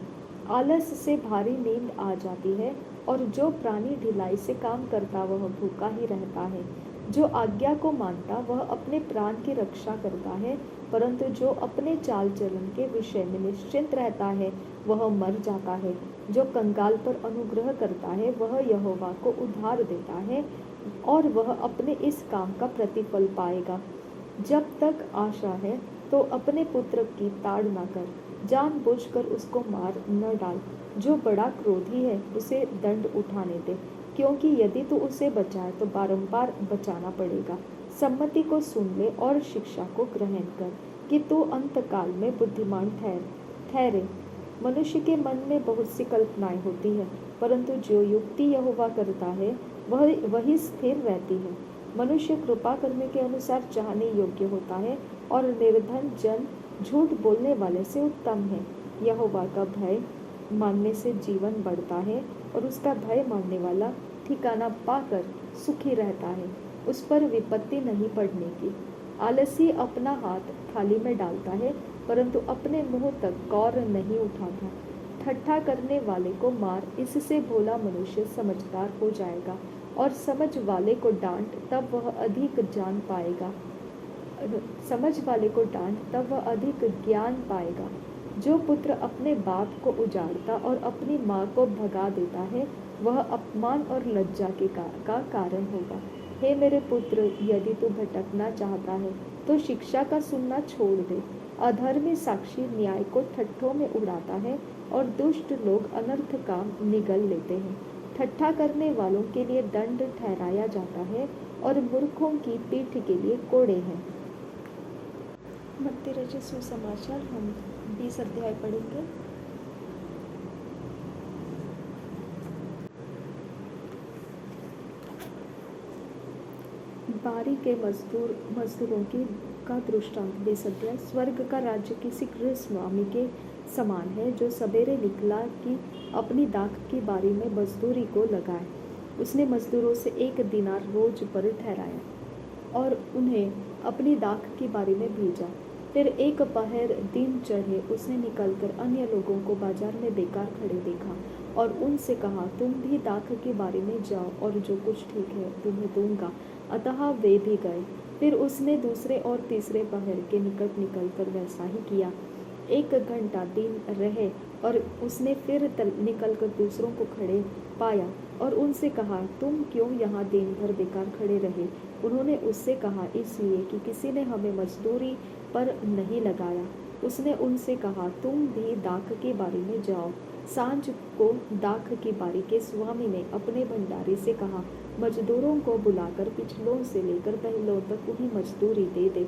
आलस से भारी नींद आ जाती है, और जो प्राणी ढिलाई से काम करता वह भूखा ही रहता है। जो आज्ञा को मानता वह अपने प्राण की रक्षा करता है, परंतु जो अपने चाल चलन के विषय में निश्चिंत रहता है वह मर जाता है। जो कंगाल पर अनुग्रह करता है वह यहोवा को उधार देता है, और वह अपने इस काम का प्रतिफल पाएगा। जब तक आशा है तो अपने पुत्र की ताड़ न कर, जानबूझकर उसको मार न डाल। जो बड़ा क्रोधी है उसे दंड उठाने दे, क्योंकि यदि तू उसे बचाए तो बारंबार बचाना पड़ेगा। सम्मति को सुन ले और शिक्षा को ग्रहण कर, कि तू अंतकाल में बुद्धिमान ठहरे। मनुष्य के मन में बहुत सी कल्पनाएं होती है, परंतु जो युक्ति यहोवा करता है वही स्थिर रहती है। मनुष्य कृपा करने के अनुसार चाहने योग्य होता है, और निर्धन जन झूठ बोलने वाले से उत्तम है। यहोवा का भय मानने से जीवन बढ़ता है, और उसका भय मानने वाला ठिकाना पाकर सुखी रहता है। उस पर विपत्ति नहीं पड़ने की। आलसी अपना हाथ थाली में डालता है, परंतु अपने मुंह तक कौर नहीं उठाता। ठट्ठा करने वाले को मार, इससे भोला मनुष्य समझदार हो जाएगा, और समझ वाले को डांट तब वह अधिक जान पाएगा। समझ वाले को डांट तब वह अधिक ज्ञान पाएगा। जो पुत्र अपने बाप को उजाड़ता और अपनी माँ को भगा देता है, वह अपमान और लज्जा का कारण होगा। हे मेरे पुत्र, यदि तू भटकना चाहता है तो शिक्षा का सुनना छोड़ दे। अधर्मी साक्षी न्याय को ठट्ठों में उड़ाता है, और दुष्ट लोग अनर्थ काम निगल लेते हैं। ठट्ठा करने वालों के लिए दंड ठहराया जाता है, और मूर्खों की पीठ के लिए कोड़े हैं। मत्ती रचित सुसमाचार हम 20 अध्याय पढ़ेंगे। बारी के मजदूरों का दृष्टांत 20 अध्याय। स्वर्ग का राज्य किसी गृह स्वामी के समान है, जो सवेरे निकला कि अपनी दाख की बारी में मजदूरी को लगाए। उसने मजदूरों से 1 दिनार रोज पर ठहराया, और उन्हें अपनी दाख की बारी में भेजा। फिर एक पहर दिन चढ़े उसने निकलकर अन्य लोगों को बाजार में बेकार खड़े देखा, और उनसे कहा, तुम भी दाख की बारी में जाओ, और जो कुछ ठीक है तुम्हें दूंगा। अतः वे भी गए। फिर उसने दूसरे और तीसरे पहर के निकट निकलकर वैसा ही किया। 1 घंटा दिन रहे, और उसने फिर निकलकर दूसरों को खड़े पाया, और उनसे कहा, तुम क्यों यहाँ दिन भर बेकार खड़े रहे? उन्होंने उससे कहा, इसलिए कि किसी ने हमें मजदूरी पर नहीं लगाया। उसने उनसे कहा, तुम भी दाख की बारी में जाओ। सांझ को दाख की बारी के स्वामी ने अपने भंडारी से कहा, मजदूरों को बुलाकर पिछलों से लेकर पहलों तक उन्हें मजदूरी दे दे।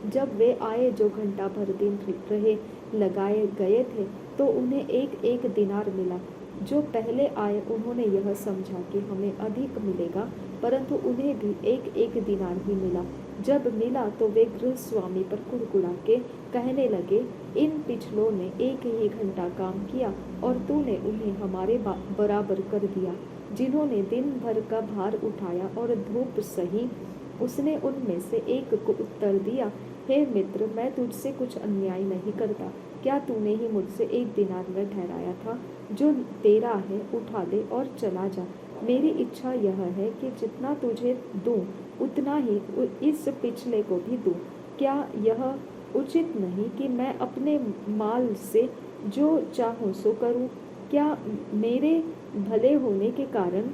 जब वे आए जो घंटा भर दिन रहे लगाए गए थे, तो उन्हें 1 दिनार मिला। जो पहले आए उन्होंने यह समझा कि हमें अधिक मिलेगा, परंतु उन्हें भी 1 दिनार ही मिला। जब मिला तो वे गृह स्वामी पर कुड़कुड़ा के कहने लगे, इन पिछलों ने 1 ही घंटा काम किया, और तूने उन्हें हमारे बराबर कर दिया, जिन्होंने दिन भर का भार उठाया और धूप सही। उसने उनमें से एक को उत्तर दिया, हे मित्र, मैं तुझसे कुछ अन्याय नहीं करता। क्या तूने ही मुझसे 1 दिनार न ठहराया था? जो तेरा है उठा ले और चला जा। मेरी इच्छा यह है कि जितना तुझे दूं उतना ही इस पिछले को भी दूं। क्या यह उचित नहीं कि मैं अपने माल से जो चाहूं सो करूं? क्या मेरे भले होने के कारण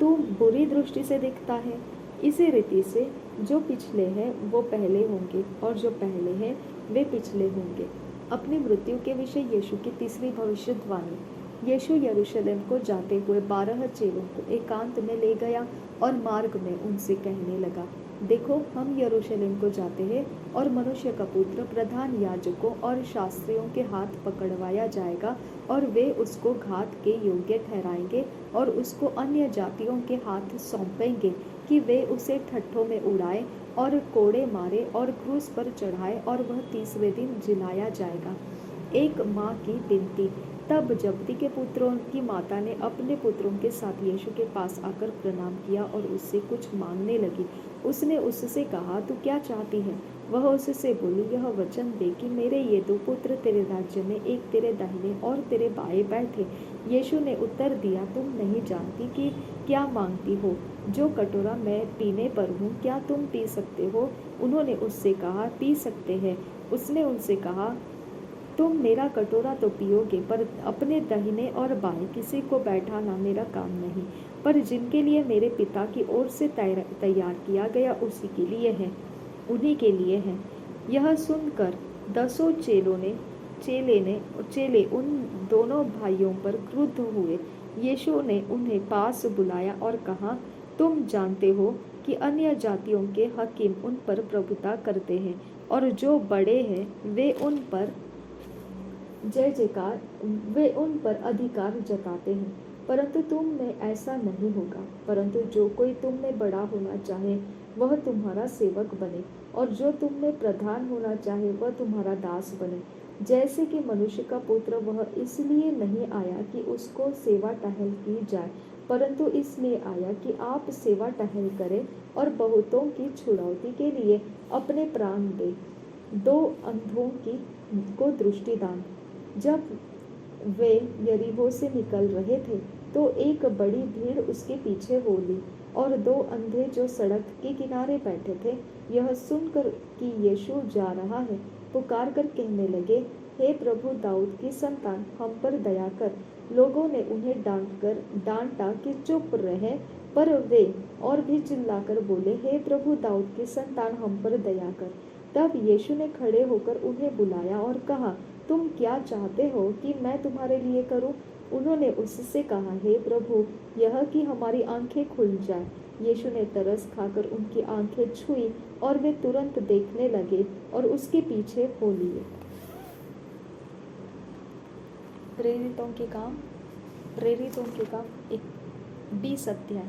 तू बुरी दृष्टि से देखता है? इसी रीति से जो पिछले हैं वो पहले होंगे, और जो पहले हैं वे पिछले होंगे। अपनी मृत्यु के विषय यीशु की तीसरी भविष्यवाणी। यीशु यरूशलेम को जाते हुए 12 चेलों को एकांत में ले गया, और मार्ग में उनसे कहने लगा, देखो, हम यरूशलेम को जाते हैं, और मनुष्य का पुत्र प्रधान याजकों और शास्त्रियों के हाथ पकड़वाया जाएगा, और वे उसको घात के योग्य ठहराएंगे, और उसको अन्य जातियों के हाथ सौंपेंगे कि वे उसे ठट्ठों में उड़ाए और कोड़े मारे और क्रूस पर चढ़ाए, और वह तीसरे दिन जिलाया जाएगा। एक माँ की विनती। तब जब्दी के पुत्रों की माता ने अपने पुत्रों के साथ यीशु के पास आकर प्रणाम किया और उससे कुछ मांगने लगी। उसने उससे कहा, तू क्या चाहती है? वह उससे बोली, यह वचन दे कि मेरे ये 2 पुत्र तेरे राज्य में, एक तेरे दाहिने और तेरे बाएं बैठे। यीशु ने उत्तर दिया, तुम नहीं जानती कि क्या मांगती हो। जो कटोरा मैं पीने पर हूँ, क्या तुम पी सकते हो? उन्होंने उससे कहा, पी सकते हैं। उसने उनसे कहा, तुम मेरा कटोरा तो पियोगे, पर अपने दाहिने और बाएं किसी को बैठाना मेरा काम नहीं, पर जिनके लिए मेरे पिता की ओर से तैयार किया गया उसी के लिए है। उन्हीं के लिए है। यह सुनकर 10 चेले उन दोनों भाइयों पर क्रुद्ध हुए। यीशु ने उन्हें पास बुलाया और कहा, तुम जानते हो कि अन्य जातियों के हाकिम उन पर प्रभुता करते हैं और जो बड़े हैं वे उन पर अधिकार जताते हैं, परंतु तुम में ऐसा नहीं होगा। परंतु जो कोई तुम में बड़ा होना चाहे वह तुम्हारा सेवक बने, और जो तुम में प्रधान होना चाहे वह तुम्हारा दास बने। जैसे कि मनुष्य का पुत्र वह इसलिए नहीं आया कि उसको सेवा टहल की जाए, परंतु इसलिए आया कि आप सेवा टहल करें और बहुतों की छुड़ौती के लिए अपने प्राण दे। 2 अंधों को दृष्टिदान। जब वे यरीहो से निकल रहे थे तो एक बड़ी भीड़ उसके पीछे हो ली, और 2 अंधे जो सड़क के किनारे बैठे थे यह सुनकर कि यीशु जा रहा है, पुकार कर कहने लगे, हे प्रभु, दाऊद की संतान, हम पर दया कर। लोगों ने उन्हें डांटा कि चुप रहे, पर वे और भी चिल्लाकर बोले, हे प्रभु, दाऊद की संतान, हम पर दया कर। तब यीशु ने खड़े होकर उन्हें बुलाया और कहा, तुम क्या चाहते हो कि मैं तुम्हारे लिए करूं? उन्होंने उससे कहा, हे प्रभु, यह कि हमारी आंखें खुल जाए। यीशु ने तरस खाकर उनकी आंखें छुई और वे तुरंत देखने लगे और उसके पीछे हो लिए। प्रेरितों के काम 20 अध्याय।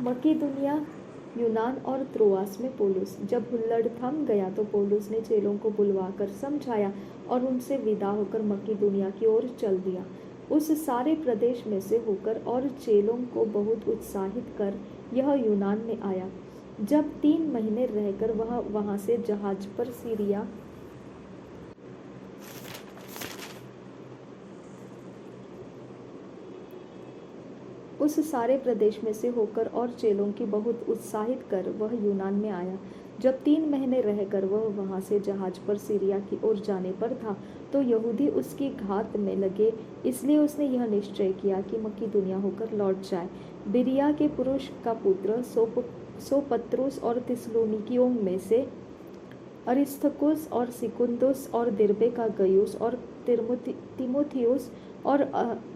मकीदुनिया, यूनान और त्रोआस में पौलुस। जब हुल्लड़ थम गया तो पौलुस ने चेलों को बुलवाकर समझाया और उनसे विदा होकर मकीदुनिया की ओर चल दिया। उस सारे प्रदेश में से होकर और चेलों को बहुत उत्साहित कर यह यूनान में आया। जब 3 महीने रहकर वह वहां से जहाज पर सीरिया उस सारे प्रदेश में से होकर और चेलों की बहुत उत्साहित कर वह यूनान में आया। जब 3 महीने रहकर वह वहां से जहाज पर सीरिया की ओर जाने पर था तो यहूदी उसकी घात में लगे, इसलिए उसने यह निश्चय किया कि मकीदुनिया होकर लौट जाए। बिरिया के पुरुष का पुत्र सोपत्रुस और थिस्सलुनीकियों में से अरिस्तर्खुस और सिकुन्दुस और दिर्बे का गयुस और तीमुथियुस और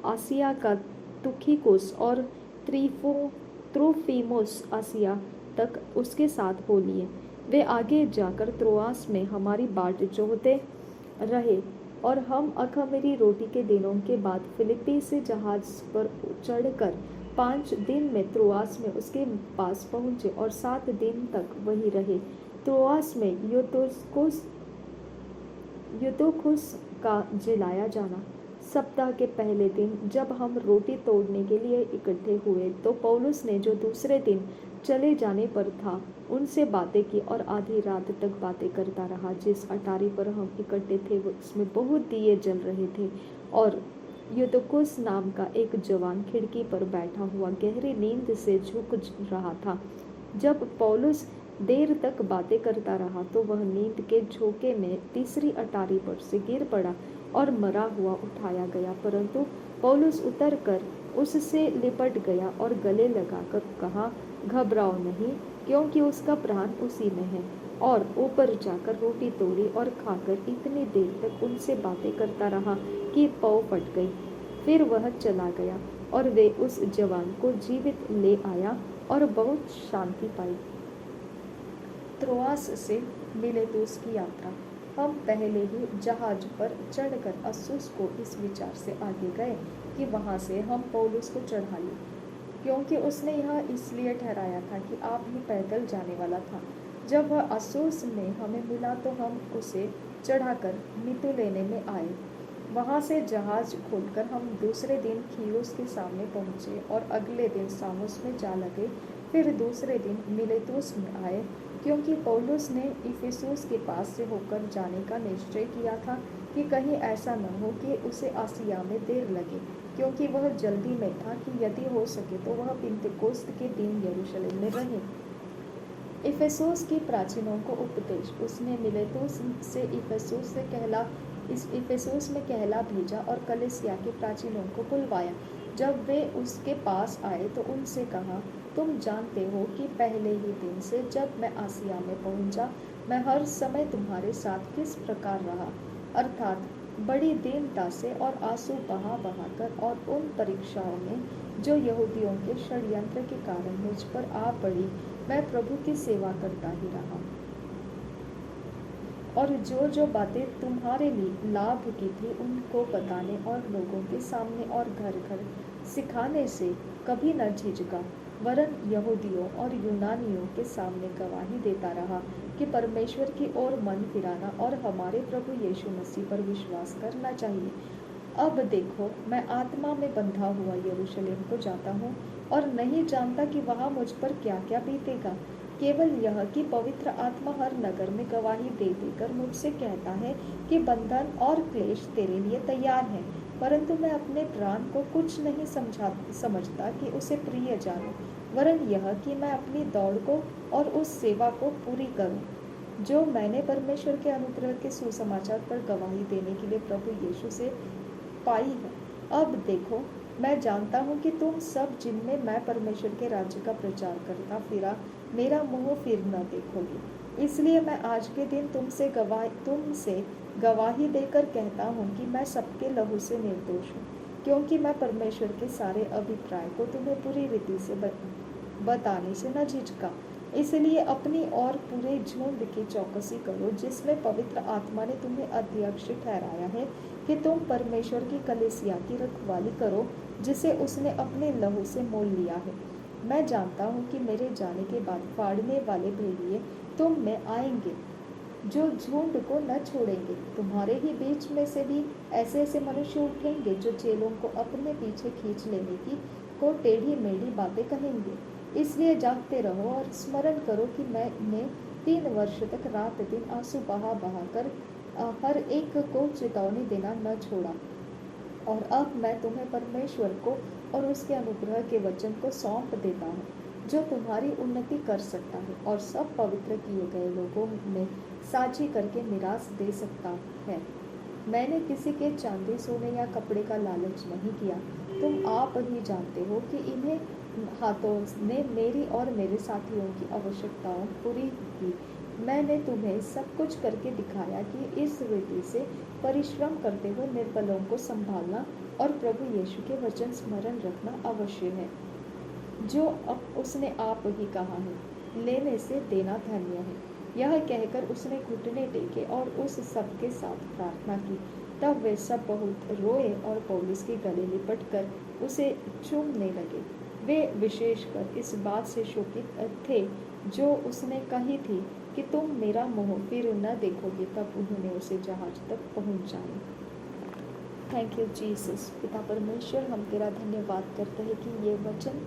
आसिया का तुखिकुस और त्रोफिमुस आसिया तक उसके साथ हो लिए। वे आगे जाकर त्रोआस में हमारी बाट जोहते रहे, और हम अख़मीरी रोटी के दिनों के बाद फिलिप्पी से जहाज पर चढ़कर 5 दिन में त्रोआस में उसके पास पहुँचे और 7 दिन तक वहीं रहे। त्रोआस में यूतुखुस का जिलाया जाना। सप्ताह के पहले दिन जब हम रोटी तोड़ने के लिए इकट्ठे हुए तो पौलुस ने, जो दूसरे दिन चले जाने पर था, उनसे बातें की और आधी रात तक बातें करता रहा। जिस अटारी पर हम इकट्ठे थे उसमें बहुत दिए जल रहे थे, और यूतुखुस नाम का एक जवान खिड़की पर बैठा हुआ गहरी नींद से झुक रहा था। जब पौलुस देर तक बातें करता रहा तो वह नींद के झोंके में तीसरी अटारी पर से गिर पड़ा और मरा हुआ उठाया गया, परंतु पौलुस उतरकर उससे लिपट गया और गले लगाकर कहा, घबराओ नहीं, क्योंकि उसका प्राण उसी में है। और ऊपर जाकर रोटी तोड़ी और खाकर इतनी देर तक उनसे बातें करता रहा कि पाँव फट गई। फिर वह चला गया और वे उस जवान को जीवित ले आया और बहुत शांति पाई। त्रोआस से मिलेतुस की यात्रा। हम पहले ही जहाज पर चढ़कर अस्सुस को इस विचार से आगे गए कि वहां से हम पौलुस को चढ़ा लें, क्योंकि उसने यह इसलिए ठहराया था कि आप ही पैदल जाने वाला था। जब वह अस्सुस में हमें मिला तो हम उसे चढ़ाकर मितुलेने में आए। वहां से जहाज खोलकर हम दूसरे दिन खियुस के सामने पहुंचे और अगले दिन सामुस में जा लगे। फिर दूसरे दिन मिलेतुस में आए, क्योंकि पौलुस ने इफिसुस के पास से होकर जाने का निश्चय किया था कि कहीं ऐसा न हो कि उसे आसिया में देर लगे, क्योंकि वह जल्दी में था कि यदि हो सके तो वह पिन्तेकुस्त के दिन यरूशलेम में रहे। इफिसुस के प्राचीनों को उपदेश। उसने मिलेतुस से इफिसुस में कहला भेजा और कलीसिया के प्राचीनों को बुलवाया। जब वे उसके पास आए तो उनसे कहा, तुम जानते हो कि पहले ही दिन से जब मैं आसिया में पहुंचा, मैं हर समय तुम्हारे साथ किस प्रकार रहा, अर्थात बड़ी दीनता से और आंसू बहा बहाकर, और उन परीक्षाओं में जो यहूदियों के षड्यंत्र के कारण मुझ पर आ पड़ी, मैं प्रभु की सेवा करता ही रहा। और जो जो बातें तुम्हारे लिए लाभ की थी उनको बताने और लोगों के सामने और घर घर सिखाने से कभी न झिझका, वरन यहूदियों और यूनानियों के सामने गवाही देता रहा कि परमेश्वर की ओर मन फिराना और हमारे प्रभु यीशु मसीह पर विश्वास करना चाहिए। अब देखो, मैं आत्मा में बंधा हुआ यरूशलेम को जाता हूँ और नहीं जानता कि वहाँ मुझ पर क्या क्या बीतेगा। केवल यह कि पवित्र आत्मा हर नगर में गवाही दे देकर मुझसे कहता है कि बंधन और क्लेश तेरे लिए तैयार है, परंतु मैं अपने प्राण को कुछ नहीं समझता कि उसे प्रिय जानूं, वरन यह कि मैं अपनी दौड़ को और उस सेवा को पूरी करूं जो मैंने परमेश्वर के अनुग्रह के सुसमाचार पर गवाही देने के लिए प्रभु यीशु से पाई है। अब देखो, मैं जानता हूँ कि तुम सब जिनमें मैं परमेश्वर के राज्य का प्रचार करता फिरा, मेरा मुंह फिर न देखोगे। इसलिए मैं आज के दिन तुमसे गवाही देकर कहता हूँ कि मैं सबके लहू से निर्दोष हूँ, क्योंकि मैं परमेश्वर के सारे अभिप्राय को तुम्हें पूरी रीति से बताने से न झिझका। इसलिए अपनी और पूरे झुंड की चौकसी करो, जिसमें पवित्र आत्मा ने तुम्हें अध्यक्ष ठहराया है कि तुम परमेश्वर की कलीसिया की रखवाली करो, जिसे उसने अपने लहू से मोल लिया है। मैं जानता हूँ कि मेरे जाने के बाद फाड़ने वाले भेड़िए तुम में आएंगे, जो झुंड को न छोड़ेंगे। तुम्हारे ही बीच में से भी ऐसे ऐसे मनुष्य उठेंगे जो चेलों को अपने पीछे खींच लेने की को टेढ़ी मेढ़ी बातें कहेंगे। इसलिए जागते रहो और स्मरण करो कि मैंने 3 वर्ष तक रात दिन आंसू बहा बहा कर हर एक को चेतावनी देना न छोड़ा। और अब मैं तुम्हें परमेश्वर को और उसके अनुग्रह के वचन को सौंप देता हूँ, जो तुम्हारी उन्नति कर सकता है और सब पवित्र किए गए लोगों में साझी करके मिरास दे सकता है। मैंने किसी के चांदी सोने या कपड़े का लालच नहीं किया। तुम आप ही जानते हो कि इन्हें हाथों ने मेरी और मेरे साथियों की आवश्यकताओं पूरी की। मैंने तुम्हें सब कुछ करके दिखाया कि इस रीति से परिश्रम करते हुए निर्बलों को संभालना और प्रभु यीशु के वचन स्मरण रखना अवश्य है, जो अब उसने आप ही कहा है, लेने से देना धन्य है। यह कहकर उसने घुटने टेके और उस सब के साथ प्रार्थना की। तब वे सब बहुत रोए और पौलुस के गले लिपट कर उसे चूमने लगे। वे विशेषकर इस बात से शोकित थे जो उसने कही थी कि तुम मेरा मुंह फिर न देखोगे। तब उन्होंने उसे जहाज तक पहुंचाया। Thank you Jesus. पिता परमेश्वर, हम तेरा धन्यवाद करते हैं कि ये वचन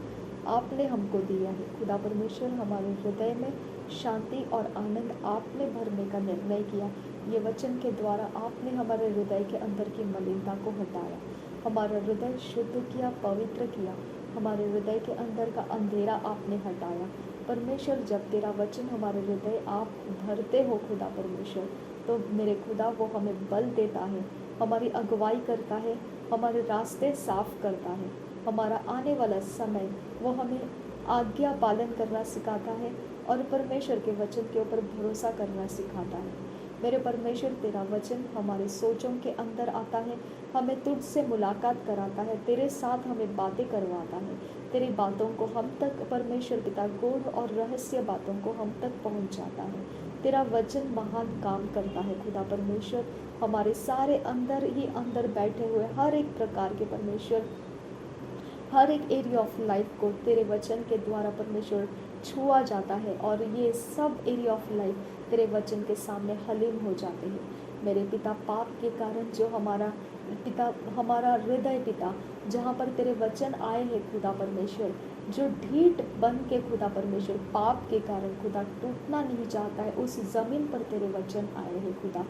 आपने हमको दिया है। खुदा परमेश्वर, हमारे हृदय में शांति और आनंद आपने भरने का निर्णय किया। ये वचन के द्वारा आपने हमारे हृदय के अंदर की मलिनता को हटाया, हमारा हृदय शुद्ध किया, पवित्र किया, हमारे हृदय के अंदर का अंधेरा आपने हटाया। परमेश्वर, जब तेरा वचन हमारे हृदय आप भरते हो खुदा परमेश्वर, तो मेरे खुदा वो हमें बल देता है, हमारी अगुवाई करता है, हमारे रास्ते साफ करता है। हमारा आने वाला समय वो हमें आज्ञा पालन करना सिखाता है और परमेश्वर के वचन के ऊपर भरोसा करना सिखाता है। मेरे परमेश्वर, तेरा वचन हमारे सोचों के अंदर आता है, हमें तुझसे मुलाकात कराता है, तेरे साथ हमें बातें करवाता है, तेरी बातों को हम तक परमेश्वर पिता गूढ़ और रहस्य बातों को हम तक पहुंचाता है। तेरा वचन महान काम करता है खुदा परमेश्वर, हमारे सारे अंदर ही अंदर बैठे हुए हर एक प्रकार के परमेश्वर, हर एक एरिया ऑफ लाइफ को तेरे वचन के द्वारा परमेश्वर छुआ जाता है और ये सब एरिया ऑफ लाइफ तेरे वचन के सामने हलीम हो जाते हैं। मेरे पिता, पाप के कारण जो हमारा हृदय पिता, जहाँ पर तेरे वचन आए हैं खुदा परमेश्वर, जो ढीठ बन के खुदा परमेश्वर पाप के कारण खुदा टूटना नहीं चाहता है, उस ज़मीन पर तेरे वचन आए हैं खुदा।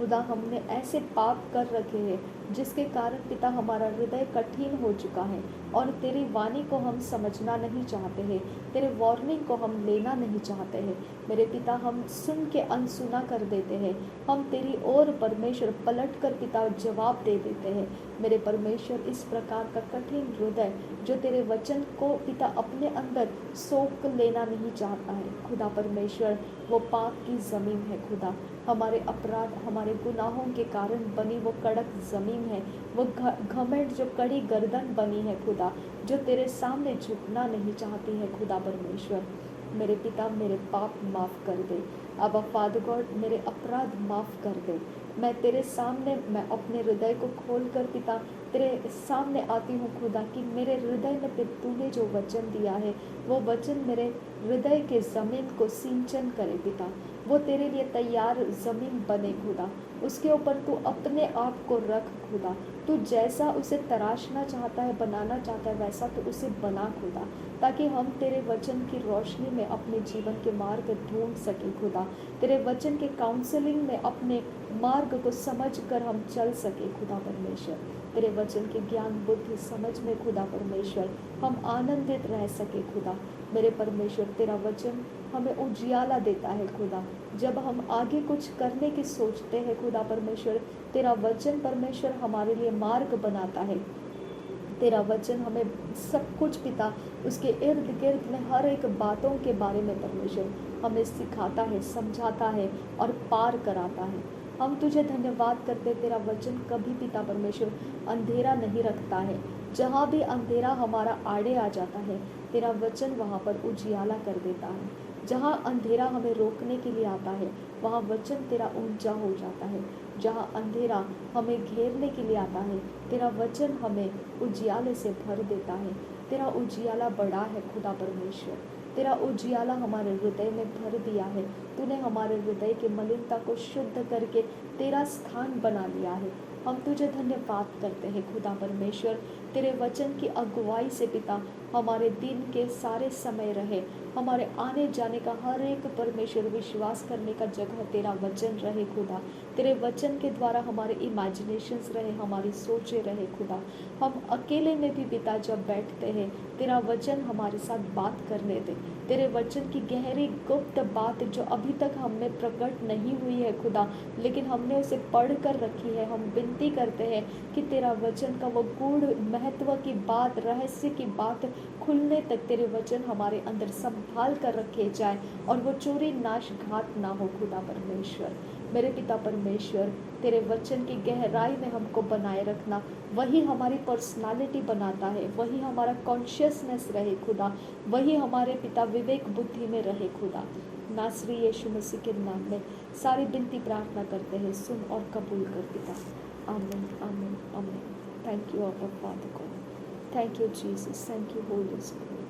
खुदा हमने ऐसे पाप कर रखे हैं जिसके कारण पिता हमारा हृदय कठिन हो चुका है और तेरी वाणी को हम समझना नहीं चाहते हैं, तेरे वार्निंग को हम लेना नहीं चाहते हैं। मेरे पिता, हम सुन के अनसुना कर देते हैं। हम तेरी ओर परमेश्वर पलट कर पिता जवाब दे देते हैं। मेरे परमेश्वर, इस प्रकार का कठिन हृदय जो तेरे वचन को पिता अपने अंदर सोख लेना नहीं चाहता है, खुदा परमेश्वर, वो पाप की ज़मीन है खुदा। हमारे अपराध, हमारे गुनाहों के कारण बनी वो कड़क ज़मीन है, वो घमंड जो कड़ी गर्दन बनी है खुदा, जो तेरे सामने झुकना नहीं चाहती है खुदा परमेश्वर। मेरे पिता, मेरे पाप माफ़ कर दे। अब फादर गॉड, मेरे अपराध माफ़ कर दे। मैं तेरे सामने, मैं अपने हृदय को खोल कर पिता तेरे सामने आती हूँ खुदा, कि मेरे हृदय में तूने जो वचन दिया है वो वचन मेरे हृदय के ज़मीन को सिंचन करे पिता। वो तेरे लिए तैयार ज़मीन बने खुदा, उसके ऊपर तू अपने आप को रख खुदा। तू जैसा उसे तराशना चाहता है, बनाना चाहता है, वैसा तो उसे बना खुदा, ताकि हम तेरे वचन की रोशनी में अपने जीवन के मार्ग ढूंढ सके खुदा। तेरे वचन के काउंसलिंग में अपने मार्ग को समझ कर हम चल सके खुदा परमेश्वर। तेरे वचन के ज्ञान, बुद्धि, समझ में खुदा परमेश्वर हम आनंदित रह सके खुदा। मेरे परमेश्वर, तेरा वचन हमें उजियाला देता है खुदा। जब हम आगे कुछ करने की सोचते हैं खुदा परमेश्वर, तेरा वचन परमेश्वर हमारे लिए मार्ग बनाता है। तेरा वचन हमें सब कुछ पिता, उसके इर्द गिर्द में हर एक बातों के बारे में परमेश्वर हमें सिखाता है, समझाता है और पार कराता है। हम तुझे धन्यवाद करते, तेरा वचन कभी पिता परमेश्वर अंधेरा नहीं रखता है। जहाँ भी अंधेरा हमारा आड़े आ जाता है, तेरा वचन वहाँ पर उजियाला कर देता है। जहाँ अंधेरा हमें रोकने के लिए आता है, वहाँ वचन तेरा ऊंचा हो जाता है। जहाँ अंधेरा हमें घेरने के लिए आता है, तेरा वचन हमें उजियाले से भर देता है। तेरा उजियाला बड़ा है खुदा परमेश्वर। तेरा उजियाला हमारे हृदय में भर दिया है। तूने हमारे हृदय की मलिनता को शुद्ध करके तेरा स्थान बना लिया है। हम तुझे धन्यवाद करते हैं खुदा परमेश्वर। तेरे वचन की अगुवाई से पिता हमारे दिन के सारे समय रहे, हमारे आने जाने का हर एक परमेश्वर विश्वास करने का जगह तेरा वचन रहे खुदा। तेरे वचन के द्वारा हमारे इमेजिनेशंस रहे, हमारी सोचें रहे खुदा। हम अकेले में भी पिता जब बैठते हैं, तेरा वचन हमारे साथ बात करने दे। तेरे वचन की गहरी गुप्त बात जो अभी तक हमें प्रकट नहीं हुई है खुदा, लेकिन हमने उसे पढ़ कर रखी है, हम विनती करते हैं कि तेरा वचन का वो गूढ़ महत्व की बात, रहस्य की बात खुलने तक तेरे वचन हमारे अंदर संभाल कर रखे जाए और वो चोरी नाशघात ना हो खुदा परमेश्वर। मेरे पिता परमेश्वर, तेरे वचन की गहराई में हमको बनाए रखना, वही हमारी पर्सनालिटी बनाता है, वही हमारा कॉन्शियसनेस रहे खुदा, वही हमारे पिता विवेक बुद्धि में रहे खुदा। नासरी यीशु मसीह के नाम में सारी विनती प्रार्थना करते हैं, सुन और कबूल कर पिता। आमीन, आमीन, आमीन। Thank you our father God. Thank you Jesus, thank you holy spirit.